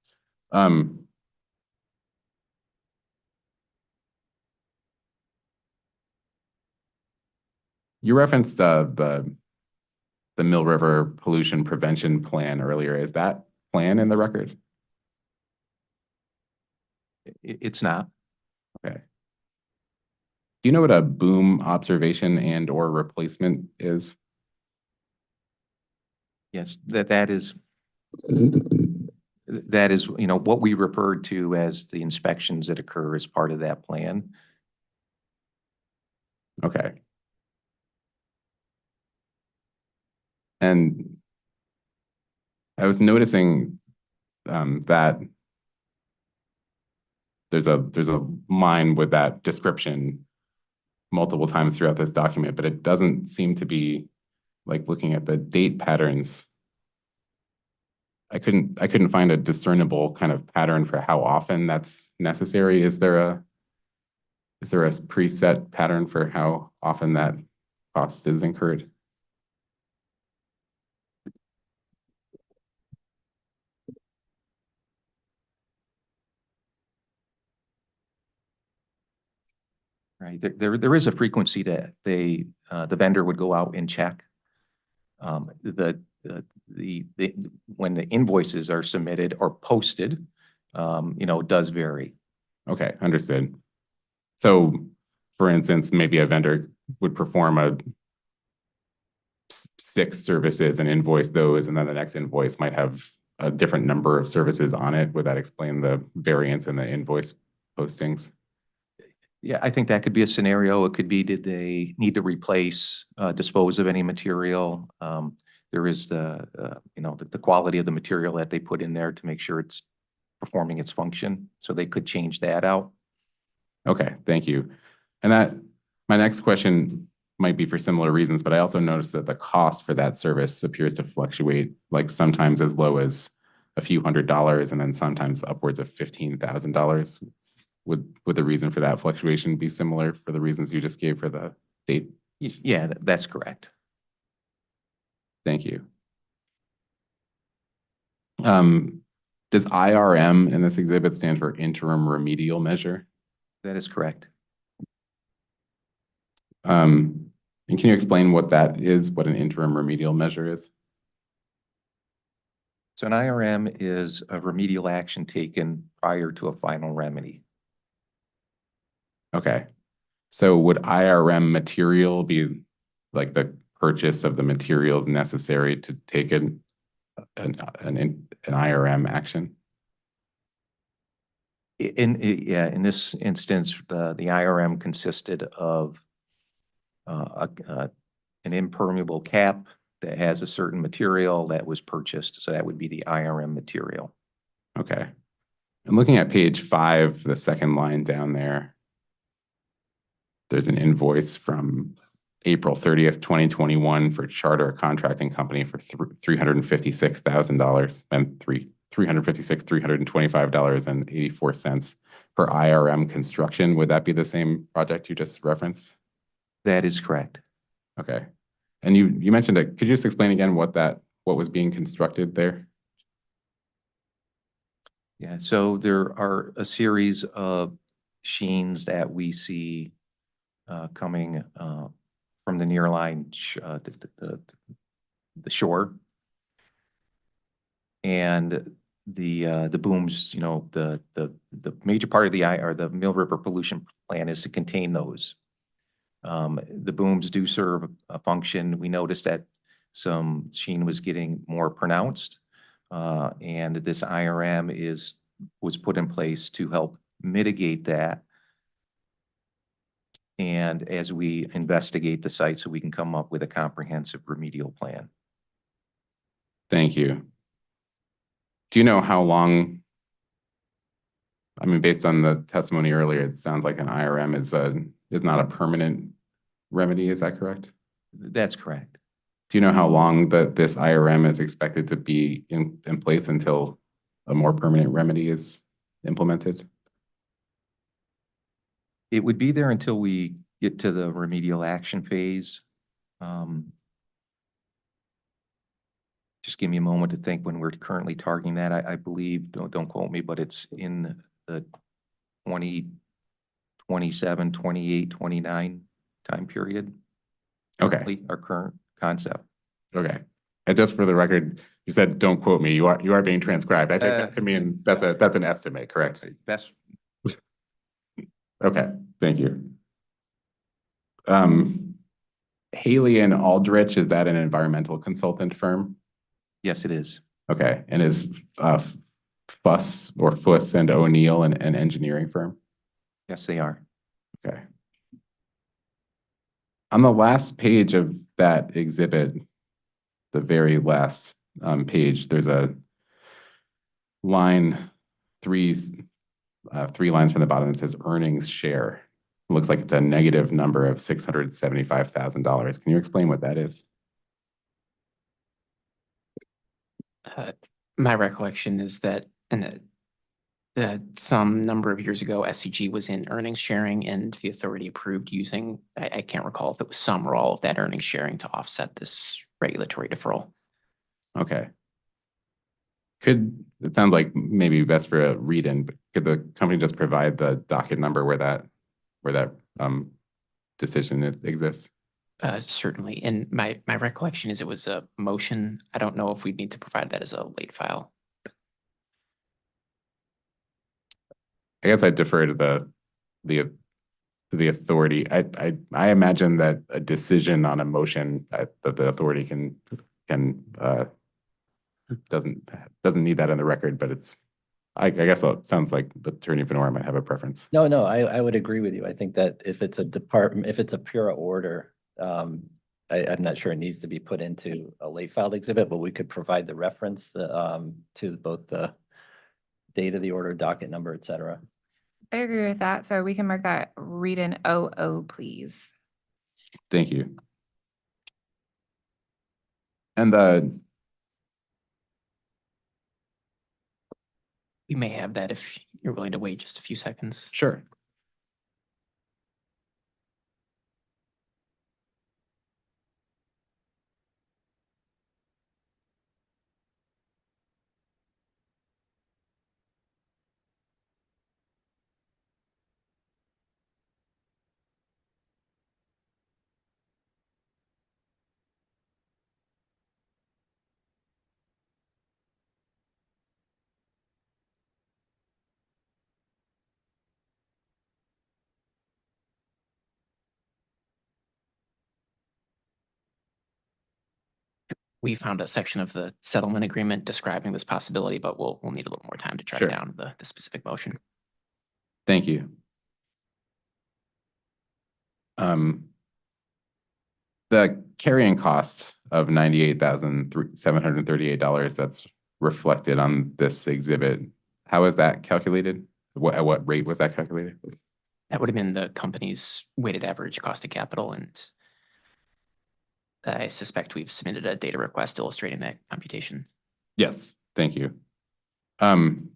You referenced the Mill River Pollution Prevention Plan earlier. Is that plan in the record? It's not. Okay. Do you know what a boom observation and or replacement is? Yes, that is, you know, what we referred to as the inspections that occur as part of that plan. Okay. And I was noticing that there's a line with that description multiple times throughout this document, but it doesn't seem to be like looking at the date patterns. I couldn't find a discernible kind of pattern for how often that's necessary. Is there a preset pattern for how often that cost is incurred? Right, there is a frequency that the vendor would go out and check. When the invoices are submitted or posted, you know, it does vary. Okay, understood. So, for instance, maybe a vendor would perform six services and invoice those, and then the next invoice might have a different number of services on it. Would that explain the variance in the invoice postings? Yeah, I think that could be a scenario. It could be, did they need to replace, dispose of any material? There is you know, the quality of the material that they put in there to make sure it's performing its function. So they could change that out. Okay, thank you. And my next question might be for similar reasons, but I also noticed that the cost for that service appears to fluctuate, like sometimes as low as a few $100s and then sometimes upwards of $15,000. Would the reason for that fluctuation be similar for the reasons you just gave for the date? Yeah, that's correct. Thank you. Does IRM in this exhibit stand for interim remedial measure? That is correct. And can you explain what that is, what an interim remedial measure is? So an IRM is a remedial action taken prior to a final remedy. Okay. So would IRM material be like the purchase of the materials necessary to take an IRM action? In this instance, the IRM consisted of an impermeable cap that has a certain material that was purchased. So that would be the IRM material. Okay. And looking at page 5, the second line down there, there's an invoice from April 30th, 2021 for Charter Contracting Company for $356,000 and $325.84 for IRM construction. Would that be the same project you just referenced? That is correct. Okay. And you mentioned it. Could you just explain again what was being constructed there? Yeah, so there are a series of sheens that we see coming from the nearline, the shore. And the booms, you know, the major part of the Mill River Pollution Plan is to contain those. The booms do serve a function. We noticed that some sheen was getting more pronounced. And this IRM was put in place to help mitigate that. And as we investigate the site, so we can come up with a comprehensive remedial plan. Thank you. Do you know how long, I mean, based on the testimony earlier, it sounds like an IRM is not a permanent remedy, is that correct? That's correct. Do you know how long this IRM is expected to be in place until a more permanent remedy is implemented? It would be there until we get to the remedial action phase. Just give me a moment to think when we're currently targeting that. I believe, don't quote me, but it's in the 2027, 28, 29 time period. Okay. Currently, our current concept. Okay. And just for the record, you said, don't quote me. You are being transcribed. I think that to me, and that's an estimate, correct? Best. Okay, thank you. Haley and Aldrich, is that an environmental consultant firm? Yes, it is. Okay, and is Fuss and O'Neill an engineering firm? Yes, they are. Okay. On the last page of that exhibit, the very last page, there's a line, three lines from the bottom that says earnings share. It looks like it's a negative number of $675,000. Can you explain what that is? My recollection is that some number of years ago, SCG was in earnings sharing and the authority approved using, I can't recall if it was some or all of that earnings sharing to offset this regulatory deferral. Okay. It sounds like maybe best for a read-in, but could the company just provide the docket number where that decision exists? Certainly. And my recollection is it was a motion. I don't know if we'd need to provide that as a late file. I guess I defer to the authority. I imagine that a decision on a motion that the authority can doesn't need that in the record, but I guess it sounds like Attorney Venora might have a preference. No, I would agree with you. I think that if it's a pure order, I'm not sure it needs to be put into a late filed exhibit, but we could provide the reference to both the date of the order, docket number, et cetera. I agree with that. So we can mark that read in OO, please. Thank you. And We may have that if you're willing to wait just a few seconds. sure. We found a section of the settlement agreement describing this possibility, but we'll need a little more time to track Sure. down the specific motion. Thank you. The carrying cost of $98,738 that's reflected on this exhibit, how is that calculated? At what rate was that calculated? That would have been the company's weighted average cost of capital, and I suspect we've submitted a data request illustrating that computation. Yes, thank you. And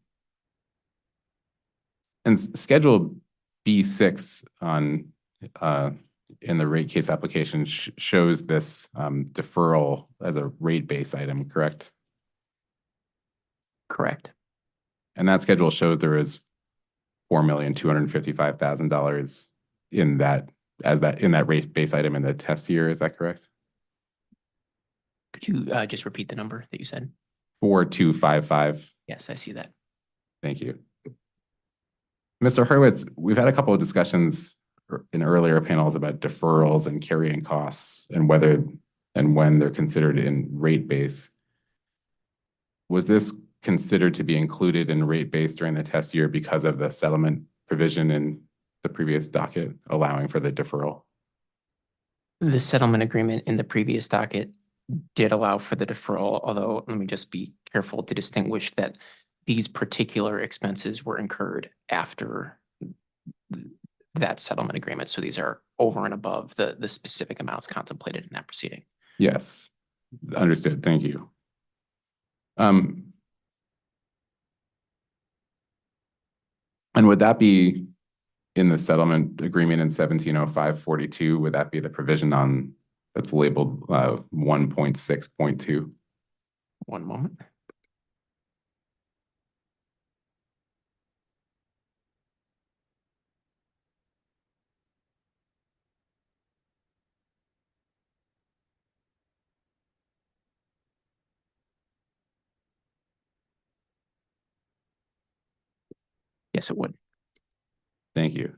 Schedule B6 on in the rate case application shows this deferral as a rate base item, correct? Correct. And that schedule showed there is $4,255,000 in that rate base item in the test year. Is that correct? Could you just repeat the number that you said? 4255. Yes, I see that. Thank you. Mr. Hurwitz, we've had a couple of discussions in earlier panels about deferrals and carrying costs and whether and when they're considered in rate base. Was this considered to be included in rate base during the test year because of the settlement provision in the previous docket allowing for the deferral? The settlement agreement in the previous docket did allow for the deferral, although let me just be careful to distinguish that these particular expenses were incurred after that settlement agreement. So these are over and above the specific amounts contemplated in that proceeding. Yes, understood. Thank you. And would that be in the settlement agreement in 170542? Would that be the provision on that's labeled 1.6.2? One moment. Yes, it would. Thank you.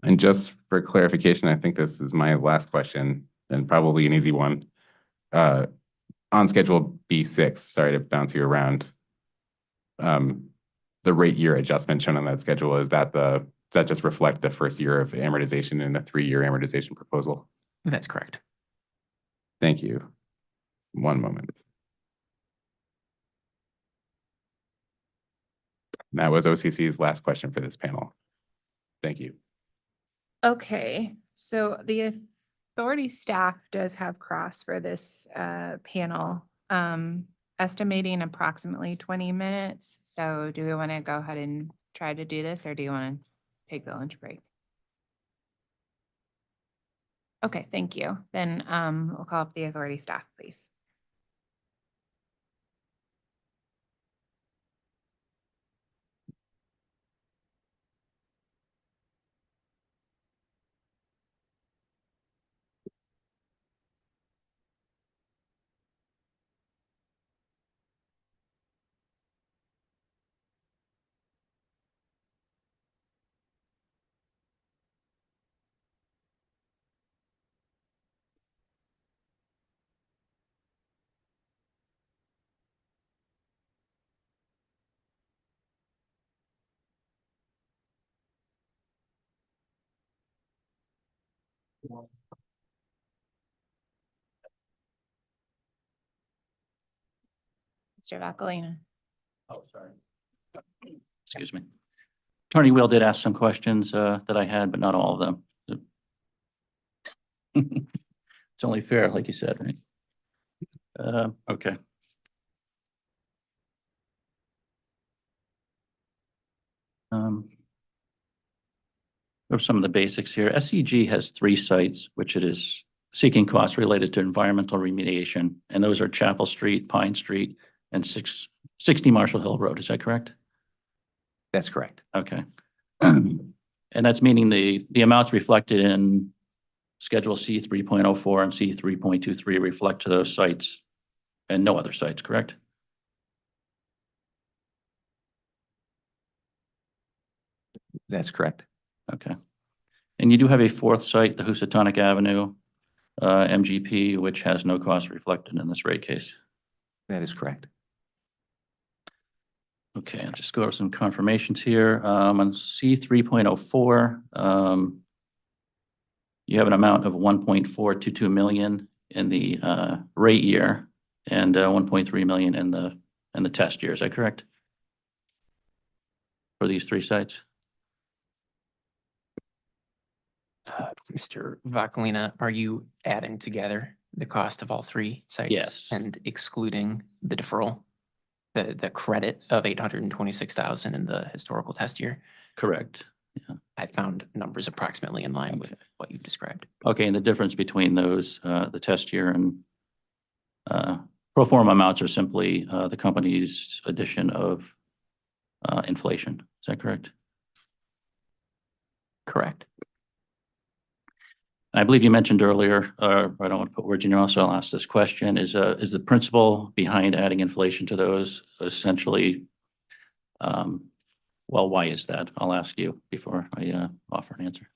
And just for clarification, I think this is my last question and probably an easy one. On schedule B6, sorry to bounce you around. The rate year adjustment shown on that schedule, does that just reflect the first year of amortization in a 3-year amortization proposal? That's correct. Thank you. One moment. That was OCC's last question for this panel. Thank you. Okay, so the authority staff does have cross for this panel, estimating approximately 20 minutes. So do we want to go ahead and try to do this, or do you want to take the lunch break? Okay, thank you. Then we'll call up the authority staff, please. Mr. Vacalina. Oh, sorry. Excuse me. Attorney Will did ask some questions that I had, but not all of them. It's only fair, like you said, right? Okay. Of some of the basics here. SCG has 3 sites, which it is seeking costs related to environmental remediation, and those are Chapel Street, Pine Street, and 660 Marshall Hill Road. Is that correct? That's correct. Okay. And that's meaning the amounts reflected in Schedule C 3.04 and C 3.23 reflect to those sites and no other sites, correct? That's correct. Okay. And you do have a 4th site, the Housatonic Avenue, MGP, which has no cost reflected in this rate case. That is correct. Okay, I'll just go over some confirmations here. On C 3.04, you have an amount of 1.422 million in the rate year and 1.3 million in the test year. Is that correct? For these 3 sites? Mr. Vacalina, are you adding together the cost of all 3 sites? Yes. And excluding the deferral, the credit of 826,000 in the historical test year? Correct. I found numbers approximately in line with what you've described. Okay, and the difference between those, the test year and pro forma amounts are simply the company's addition of inflation. Is that correct? Correct. I believe you mentioned earlier, I don't want to put words in your mouth, so I'll ask this question. Is the principle behind adding inflation to those essentially, well, why is that? I'll ask you before I offer an answer.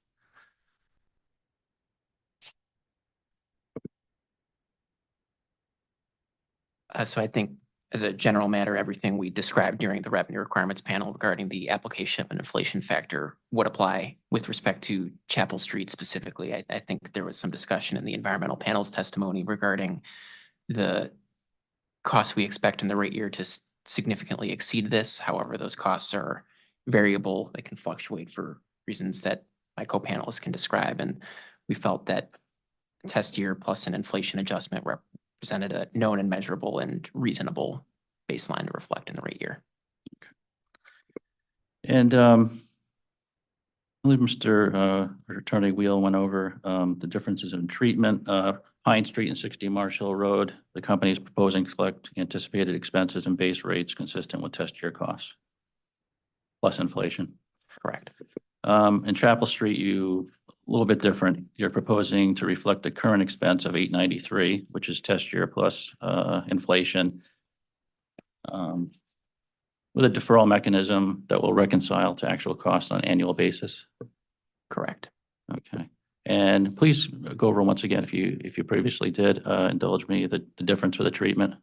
So I think as a general matter, everything we described during the revenue requirements panel regarding the application of an inflation factor would apply with respect to Chapel Street specifically. I think there was some discussion in the environmental panel's testimony regarding the costs we expect in the rate year to significantly exceed this. However, those costs are variable. They can fluctuate for reasons that my co-panelists can describe. And we felt that test year plus an inflation adjustment represented a known and measurable and reasonable baseline to reflect in the rate year. And I believe Mr. Attorney Wheel went over the differences in treatment. Pine Street and 60 Marsh Hill Road, the company is proposing to collect anticipated expenses and base rates consistent with test year costs, plus inflation. Correct. In Chapel Street, a little bit different. You're proposing to reflect the current expense of $893, which is test year plus inflation, with a deferral mechanism that will reconcile to actual cost on an annual basis. Correct. Okay. And please go over once again, if you previously did, indulge me, the difference for the treatment.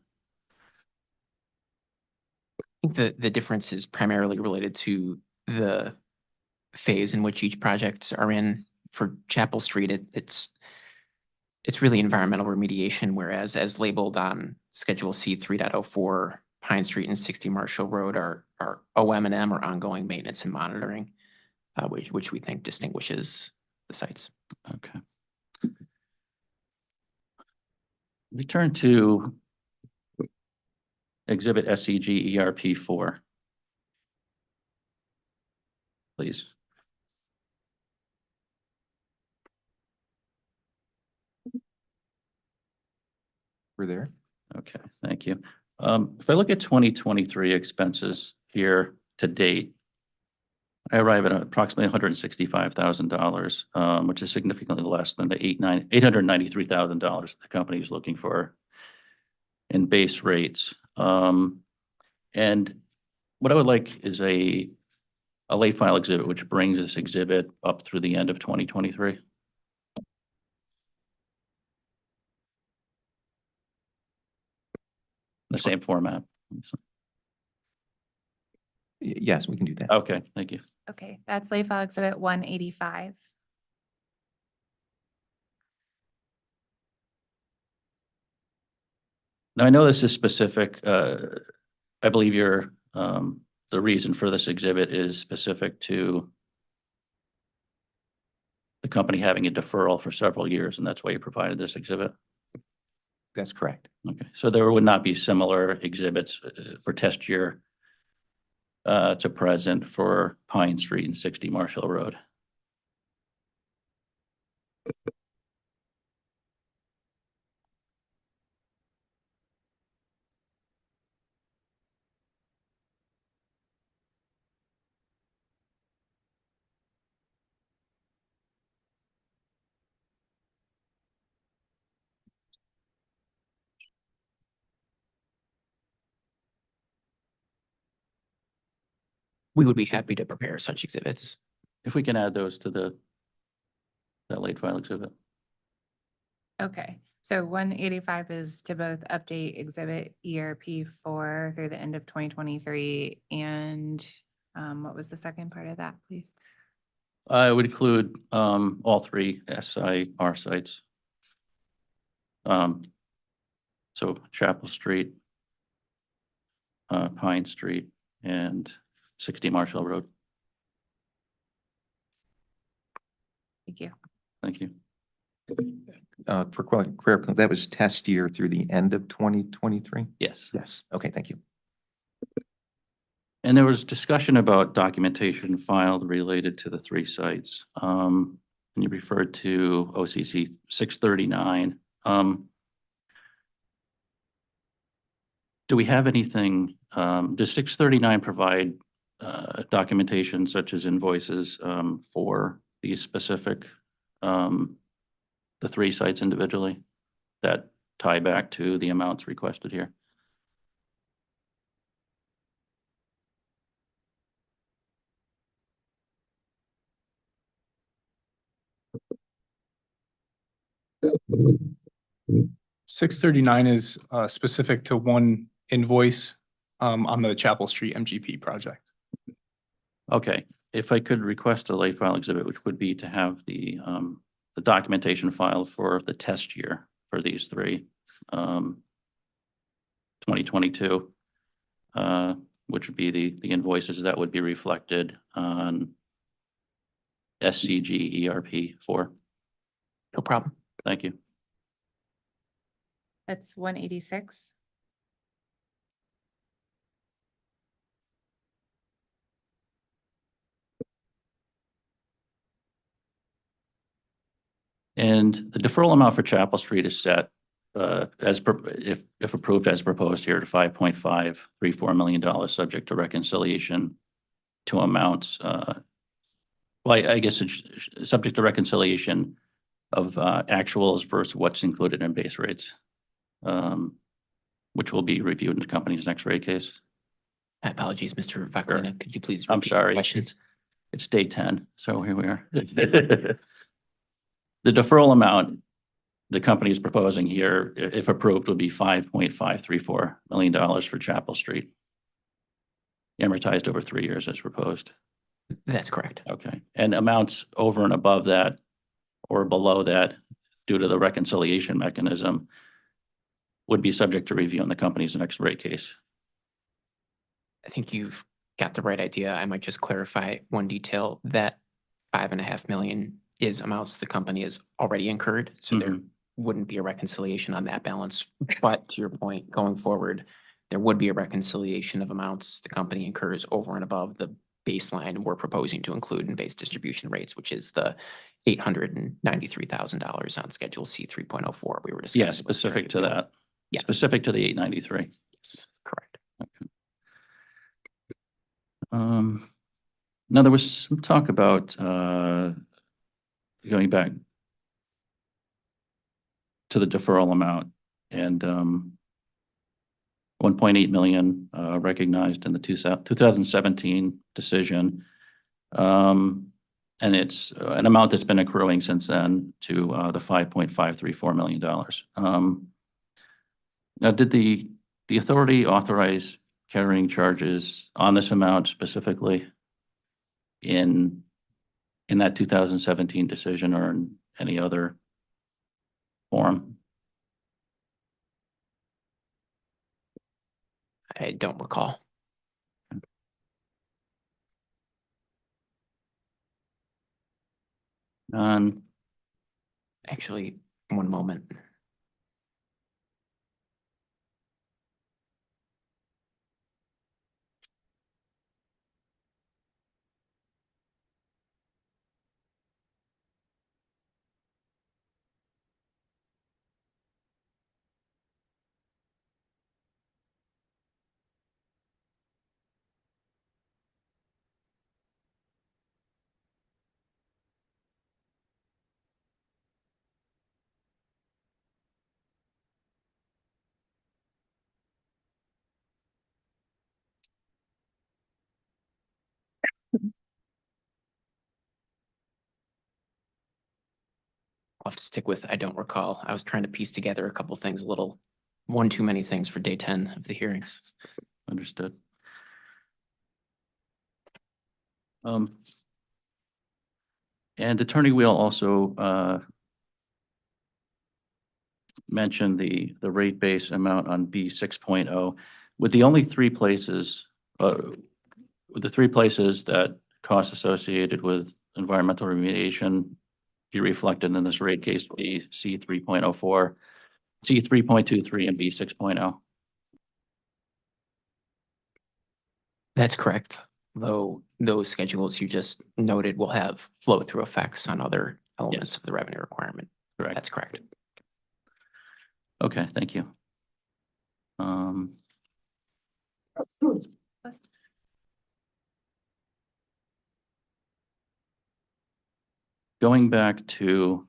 I think the difference is primarily related to the phase in which each projects are in. For Chapel Street, it's really environmental remediation, whereas as labeled on Schedule C 3.04, Pine Street and 60 Marshall Road are OM&M, or ongoing maintenance and monitoring, which we think distinguishes the sites. Okay. Return to Exhibit SCG ERP4. Please. We're there. Okay, thank you. If I look at 2023 expenses here to date, I arrive at approximately $165,000, which is significantly less than the $893,000 the company is looking for in base rates. And what I would like is a late file exhibit, which brings this exhibit up through the end of 2023. The same format. Yes, we can do that. Okay, thank you. Okay, that's late file exhibit 185. Now, I know this is specific. I believe the reason for this exhibit is specific to the company having a deferral for several years, and that's why you provided this exhibit. That's correct. Okay, so there would not be similar exhibits for test year to present for Pine Street and 60 Marshall Road. We would be happy to prepare such exhibits. If we can add those to that late file exhibit. Okay, so 185 is to both update exhibit ERP4 through the end of 2023. And what was the second part of that, please? It would include all three SIR sites. So Chapel Street, Pine Street, and 60 Marshall Road. Thank you. Thank you. For clarifying, that was test year through the end of 2023? Yes. Yes. Okay, thank you. And there was discussion about documentation filed related to the three sites. And you referred to OCC 639. Do we have anything, does 639 provide documentation such as invoices for these specific, the three sites individually that tie back to the amounts requested here? $639 is specific to one invoice on the Chapel Street MGP project. Okay, if I could request a late file exhibit, which would be to have the documentation file for the test year for these three, 2022, which would be the invoices that would be reflected on SCG ERP 4. No problem. Thank you. That's 186. And the deferral amount for Chapel Street is set, if approved as proposed here, to $5.534 million, subject to reconciliation to amounts, well, I guess it's subject to reconciliation of actuals versus what's included in base rates, which will be reviewed in the company's next rate case. My apologies, Mr. Vacarena. Could you please I'm repeat the sorry, question? it's day 10, so here we are. The deferral amount the company is proposing here, if approved, would be $5.534 million for Chapel Street, amortized over 3 years as proposed. That's correct. Okay, and amounts over and above that or below that, due to the reconciliation mechanism, would be subject to review in the company's next rate case. I think you've got the right idea. I might just clarify one detail. That 5.5 million is amounts the company has already incurred, so there wouldn't be a reconciliation on that balance. But to your point, going forward, there would be a reconciliation of amounts the company incurs over and above the baseline we're proposing to include in base distribution rates, which is the $893,000 on Schedule C 3.04 we were discussing. Yeah, specific to that. Yes. Specific to the 893. Yes, correct. Now there was some talk about going back to the deferral amount and 1.8 million recognized in the 2017 decision. And it's an amount that's been accruing since then to the $5.534 million. Now, did the authority authorize carrying charges on this amount specifically in that 2017 decision or in any other form? I don't recall. Actually, one moment. I'll have to stick with I don't recall. I was trying to piece together a couple things, one too many things for day 10 of the hearings. Understood. And Attorney Wheel also mentioned the rate base amount on B 6.0. With the only three places, with the three places that costs associated with environmental remediation be reflected in this rate case, be C 3.04, C 3.23, and B 6.0. That's correct. Though those schedules you just noted will have flow through effects on other elements of the revenue requirement. Correct. That's correct. Okay, thank you. Going back to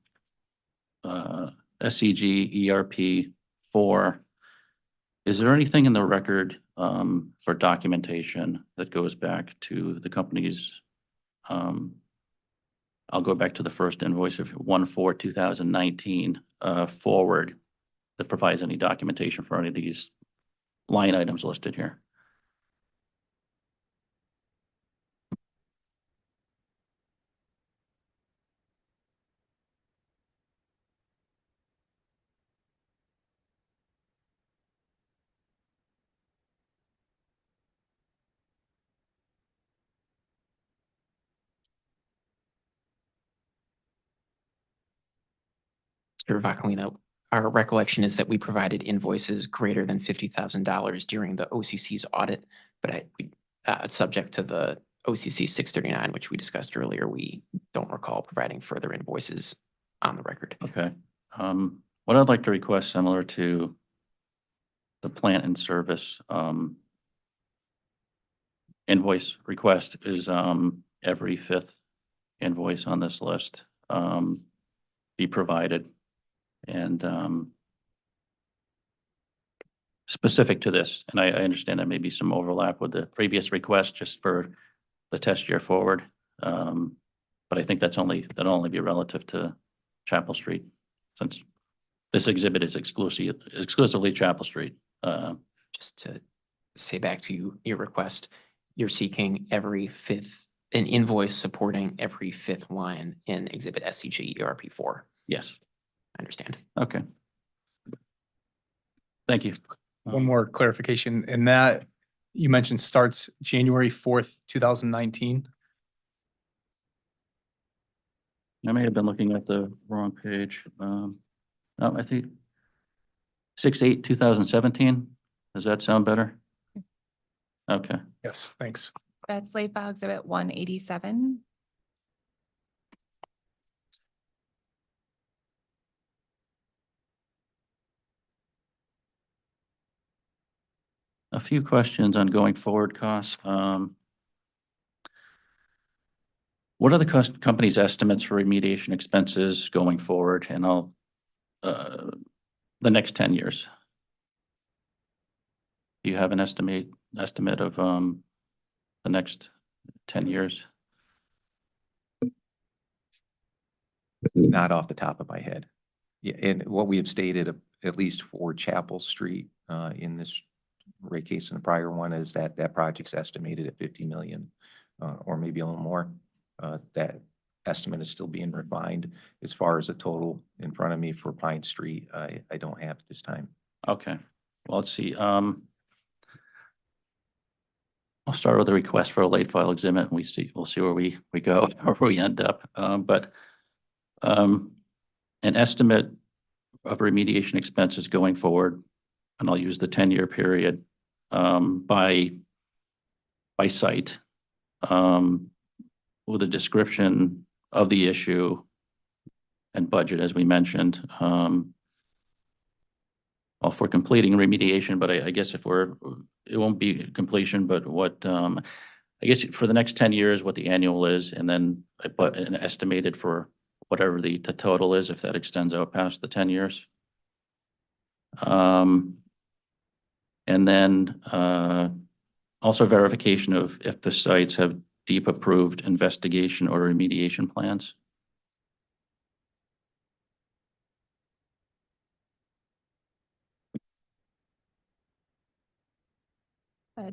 SCG ERP 4, is there anything in the record for documentation that goes back to the company's, I'll go back to the first invoice of 1/4/2019 forward, that provides any documentation for any of these line items listed here? Mr. Vaquelino, our recollection is that we provided invoices greater than $50,000 during the OCC's audit, but subject to the OCC 639, which we discussed earlier, we don't recall providing further invoices on the record. Okay. What I'd like to request, similar to the plant and service invoice request, is every fifth invoice on this list be provided. And specific to this, and I understand there may be some overlap with the previous request just for the test year forward. But I think that'll only be relative to Chapel Street, since this exhibit is exclusively Chapel Street. Just to say back to you, your request, you're seeking an invoice supporting every fifth line in Exhibit SCG ERP4. Yes. I understand. Okay. Thank you. One more clarification, and that you mentioned starts January 4th, 2019. I may have been looking at the wrong page. No, I think 6/8/2017. Does that sound better? Okay. Yes, thanks. That's late file exhibit 187. A few questions on going forward costs. What are the company's estimates for remediation expenses going forward, and the next 10 years? Do you have an estimate of the next 10 years? Not off the top of my head. Yeah, and what we have stated, at least for Chapel Street, in this rate case and the prior one, is that that project's estimated at 50 million, or maybe a little more. That estimate is still being refined. As far as the total in front of me for Pine Street, I don't have at this time. Okay, well, let's see. I'll start with a request for a late file exhibit, and we'll see where we go or where we end up. But an estimate of remediation expenses going forward, and I'll use the 10-year period by site, with a description of the issue and budget, as we mentioned. Well, for completing remediation, but I guess it won't be completion, but what, I guess for the next 10 years, what the annual is, and then I put an estimated for whatever the total is, if that extends out past the 10 years. And then also verification of if the sites have deep approved investigation or remediation plans.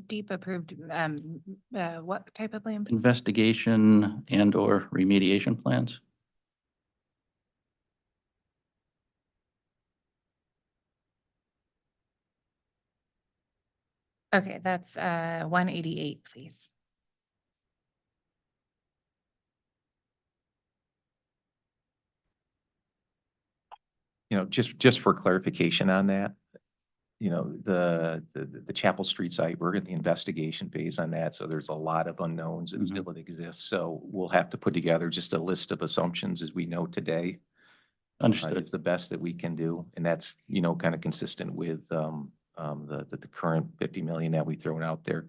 Deep approved, what type of plan? Investigation and or remediation plans. Okay, that's 188, please. Just for clarification on that, the Chapel Street site, we're in the investigation phase on that, so there's a lot of unknowns that still exist. So we'll have to put together just a list of assumptions as we know today. Understood. It's the best that we can do, and that's, kind of consistent with the current 50 million that we've thrown out there.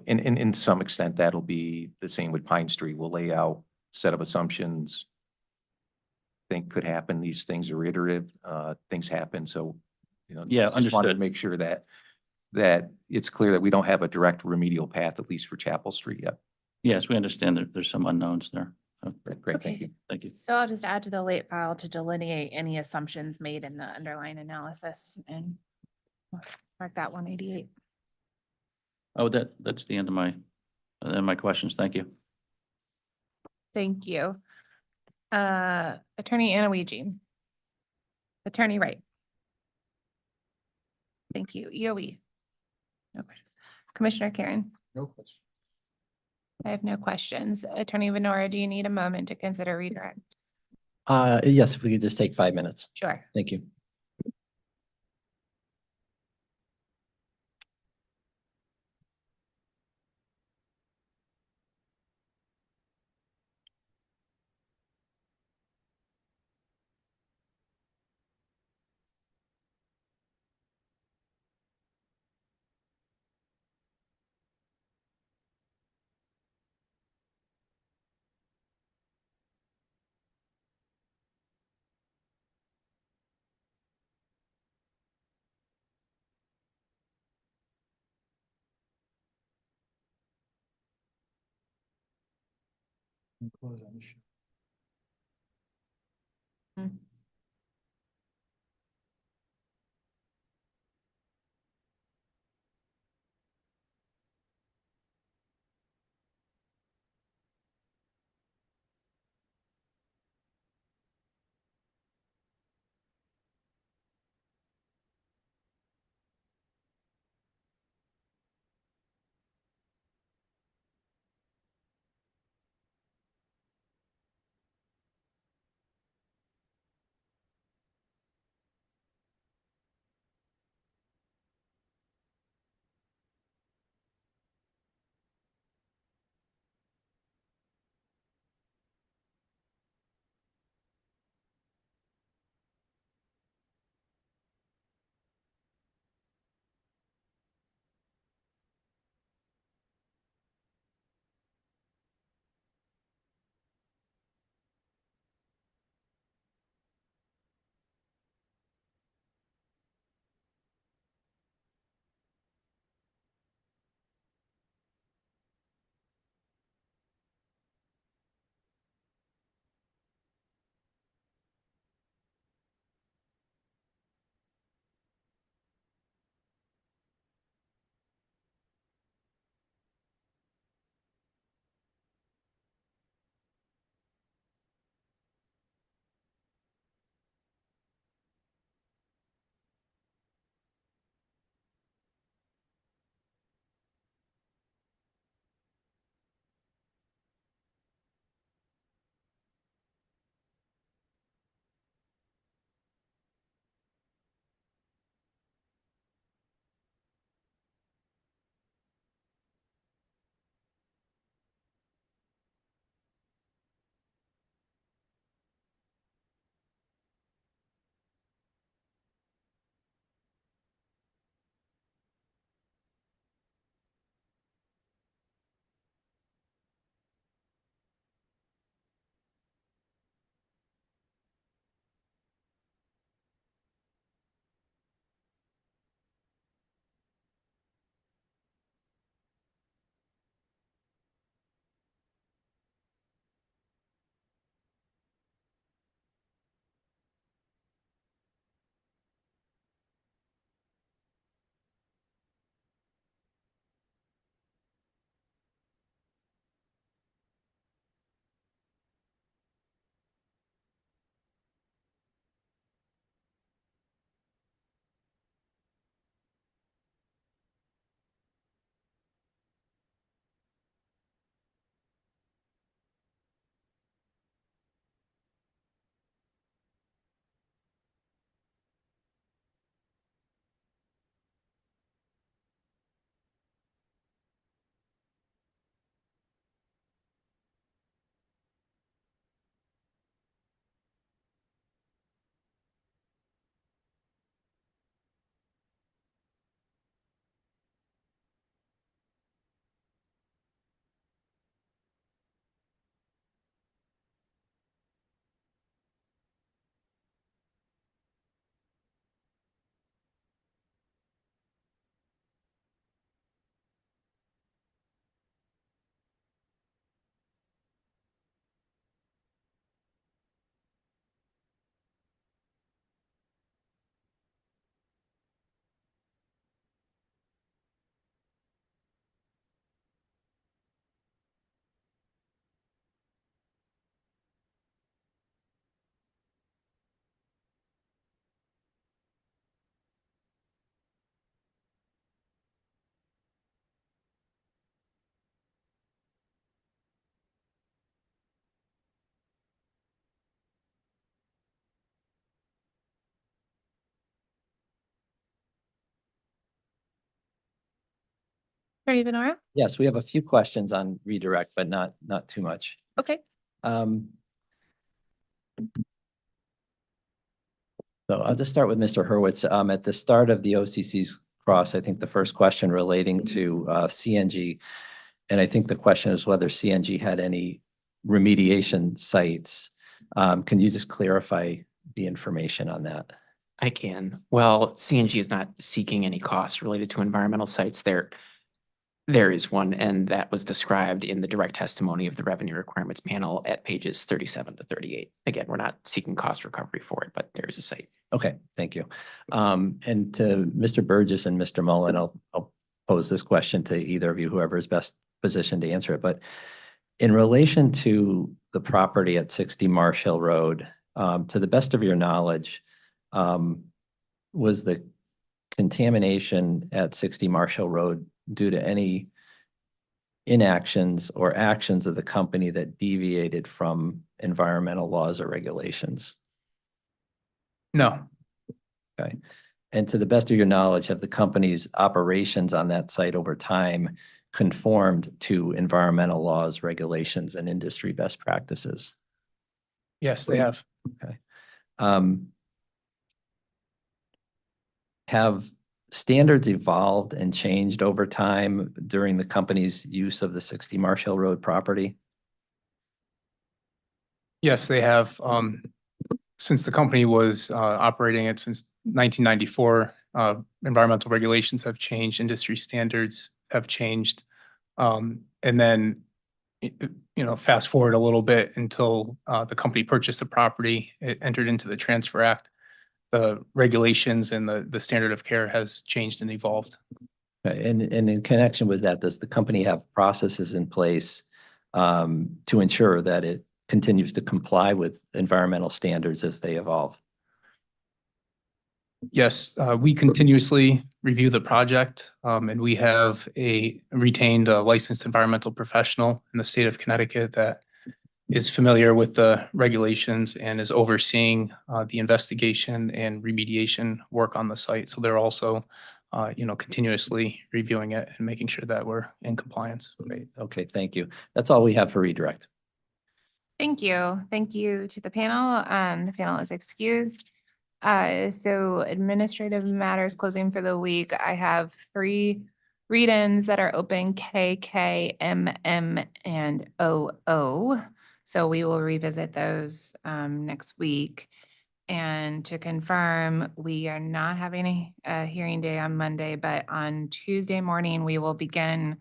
And in some extent, that'll be the same with Pine Street. We'll lay out a set of assumptions. Think could happen. These things are iterative. Things happen. So, Yeah, just wanted to understood. make sure that it's clear that we don't have a direct remedial path, at least for Chapel Street yet. Yes, we understand that there's some unknowns there. Great, thank you. Thank you. So I'll just add to the late file to delineate any assumptions made in the underlying analysis and mark that 188. Oh, that's the end of my questions. Thank you. Thank you. Attorney Anaweji. Attorney Wright. Thank you. EOE. No questions. Commissioner Karen. No question. I have no questions. Attorney Venora, do you need a moment to consider redirect? Yes, if we could just take 5 minutes. Sure. Thank you. Attorney Benora? Yes, we have a few questions on redirect, but not too much. Okay. So I'll just start with Mr. Hurwitz. At the start of the OCC's cross, I think the first question relating to CNG, and I think the question is whether CNG had any remediation sites. Can you just clarify the information on that? I can. Well, CNG is not seeking any costs related to environmental sites. There is one, and that was described in the direct testimony of the revenue requirements panel at pages 37 to 38. Again, we're not seeking cost recovery for it, but there is a site. Okay, thank you. And to Mr. Burgess and Mr. Mullen, I'll pose this question to either of you, whoever is best positioned to answer it. But in relation to the property at 60 Marsh Hill Road, to the best of your knowledge, was the contamination at 60 Marsh Hill Road due to any inactions or actions of the company that deviated from environmental laws or regulations? No, Okay. And to the best of your knowledge, have the company's operations on that site over time conformed to environmental laws, regulations, and industry best practices? yes, they have. Okay. Have standards evolved and changed over time during the company's use of the 60 Marsh Hill Road property? Yes, they have. Since the company was operating it since 1994, environmental regulations have changed, industry standards have changed. And then, fast forward a little bit until the company purchased the property, it entered into the Transfer Act. The regulations and the standard of care has changed and evolved. Okay, and in connection with that, does the company have processes in place to ensure that it continues to comply with environmental standards as they evolve? Yes, we continuously review the project, and we have retained a licensed environmental professional in the state of Connecticut that is familiar with the regulations and is overseeing the investigation and remediation work on the site. So they're also, continuously reviewing it and making sure that we're in compliance. Great. Okay, thank you. That's all we have for redirect. Thank you. Thank you to the panel. The panel is excused. So administrative matters closing for the week. I have 3 read-ins that are open: K, K, M, M, and O, O. So we will revisit those next week. And to confirm, we are not having a hearing day on Monday, but on Tuesday morning, we will begin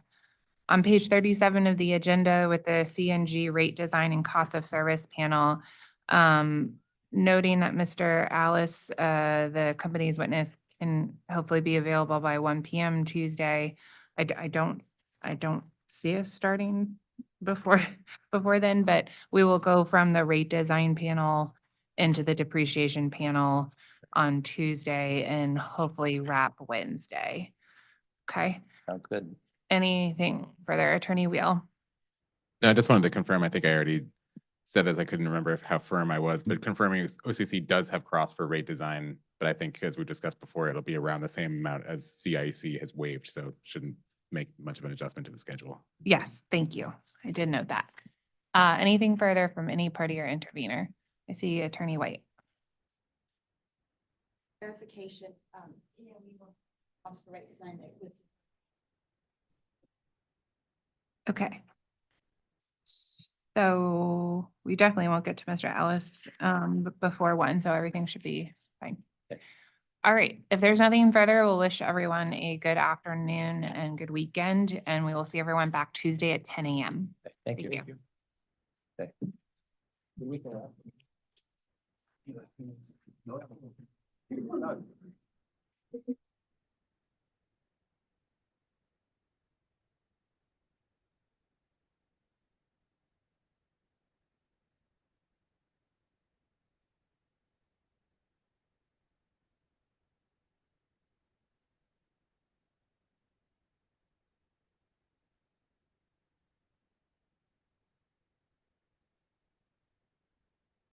on page 37 of the agenda with the CNG rate design and cost of service panel. Noting that Mr. Alice, the company's witness, can hopefully be available by 1 p.m. Tuesday. I don't see us starting before then, but we will go from the rate design panel into the depreciation panel on Tuesday and hopefully wrap Wednesday. Okay. Sounds good. Anything further, Attorney Wheel? No, I just wanted to confirm, I think I already said this, I couldn't remember how firm I was, but confirming OCC does have cross for rate design, but I think as we discussed before, it'll be around the same amount as CIEC has waived, so shouldn't make much of an adjustment to the schedule. Yes, thank you. I did note that. Anything further from any party or intervener? I see Attorney White. Verification, we will ask for rate design with. Okay. So we definitely won't get to Mr. Alice before 1, so everything should be fine. Okay. All right, if there's nothing further, we'll wish everyone a good afternoon and good weekend, and we will see everyone back Tuesday at 10 a.m. Thank you. Thank you. Okay. Good weekend.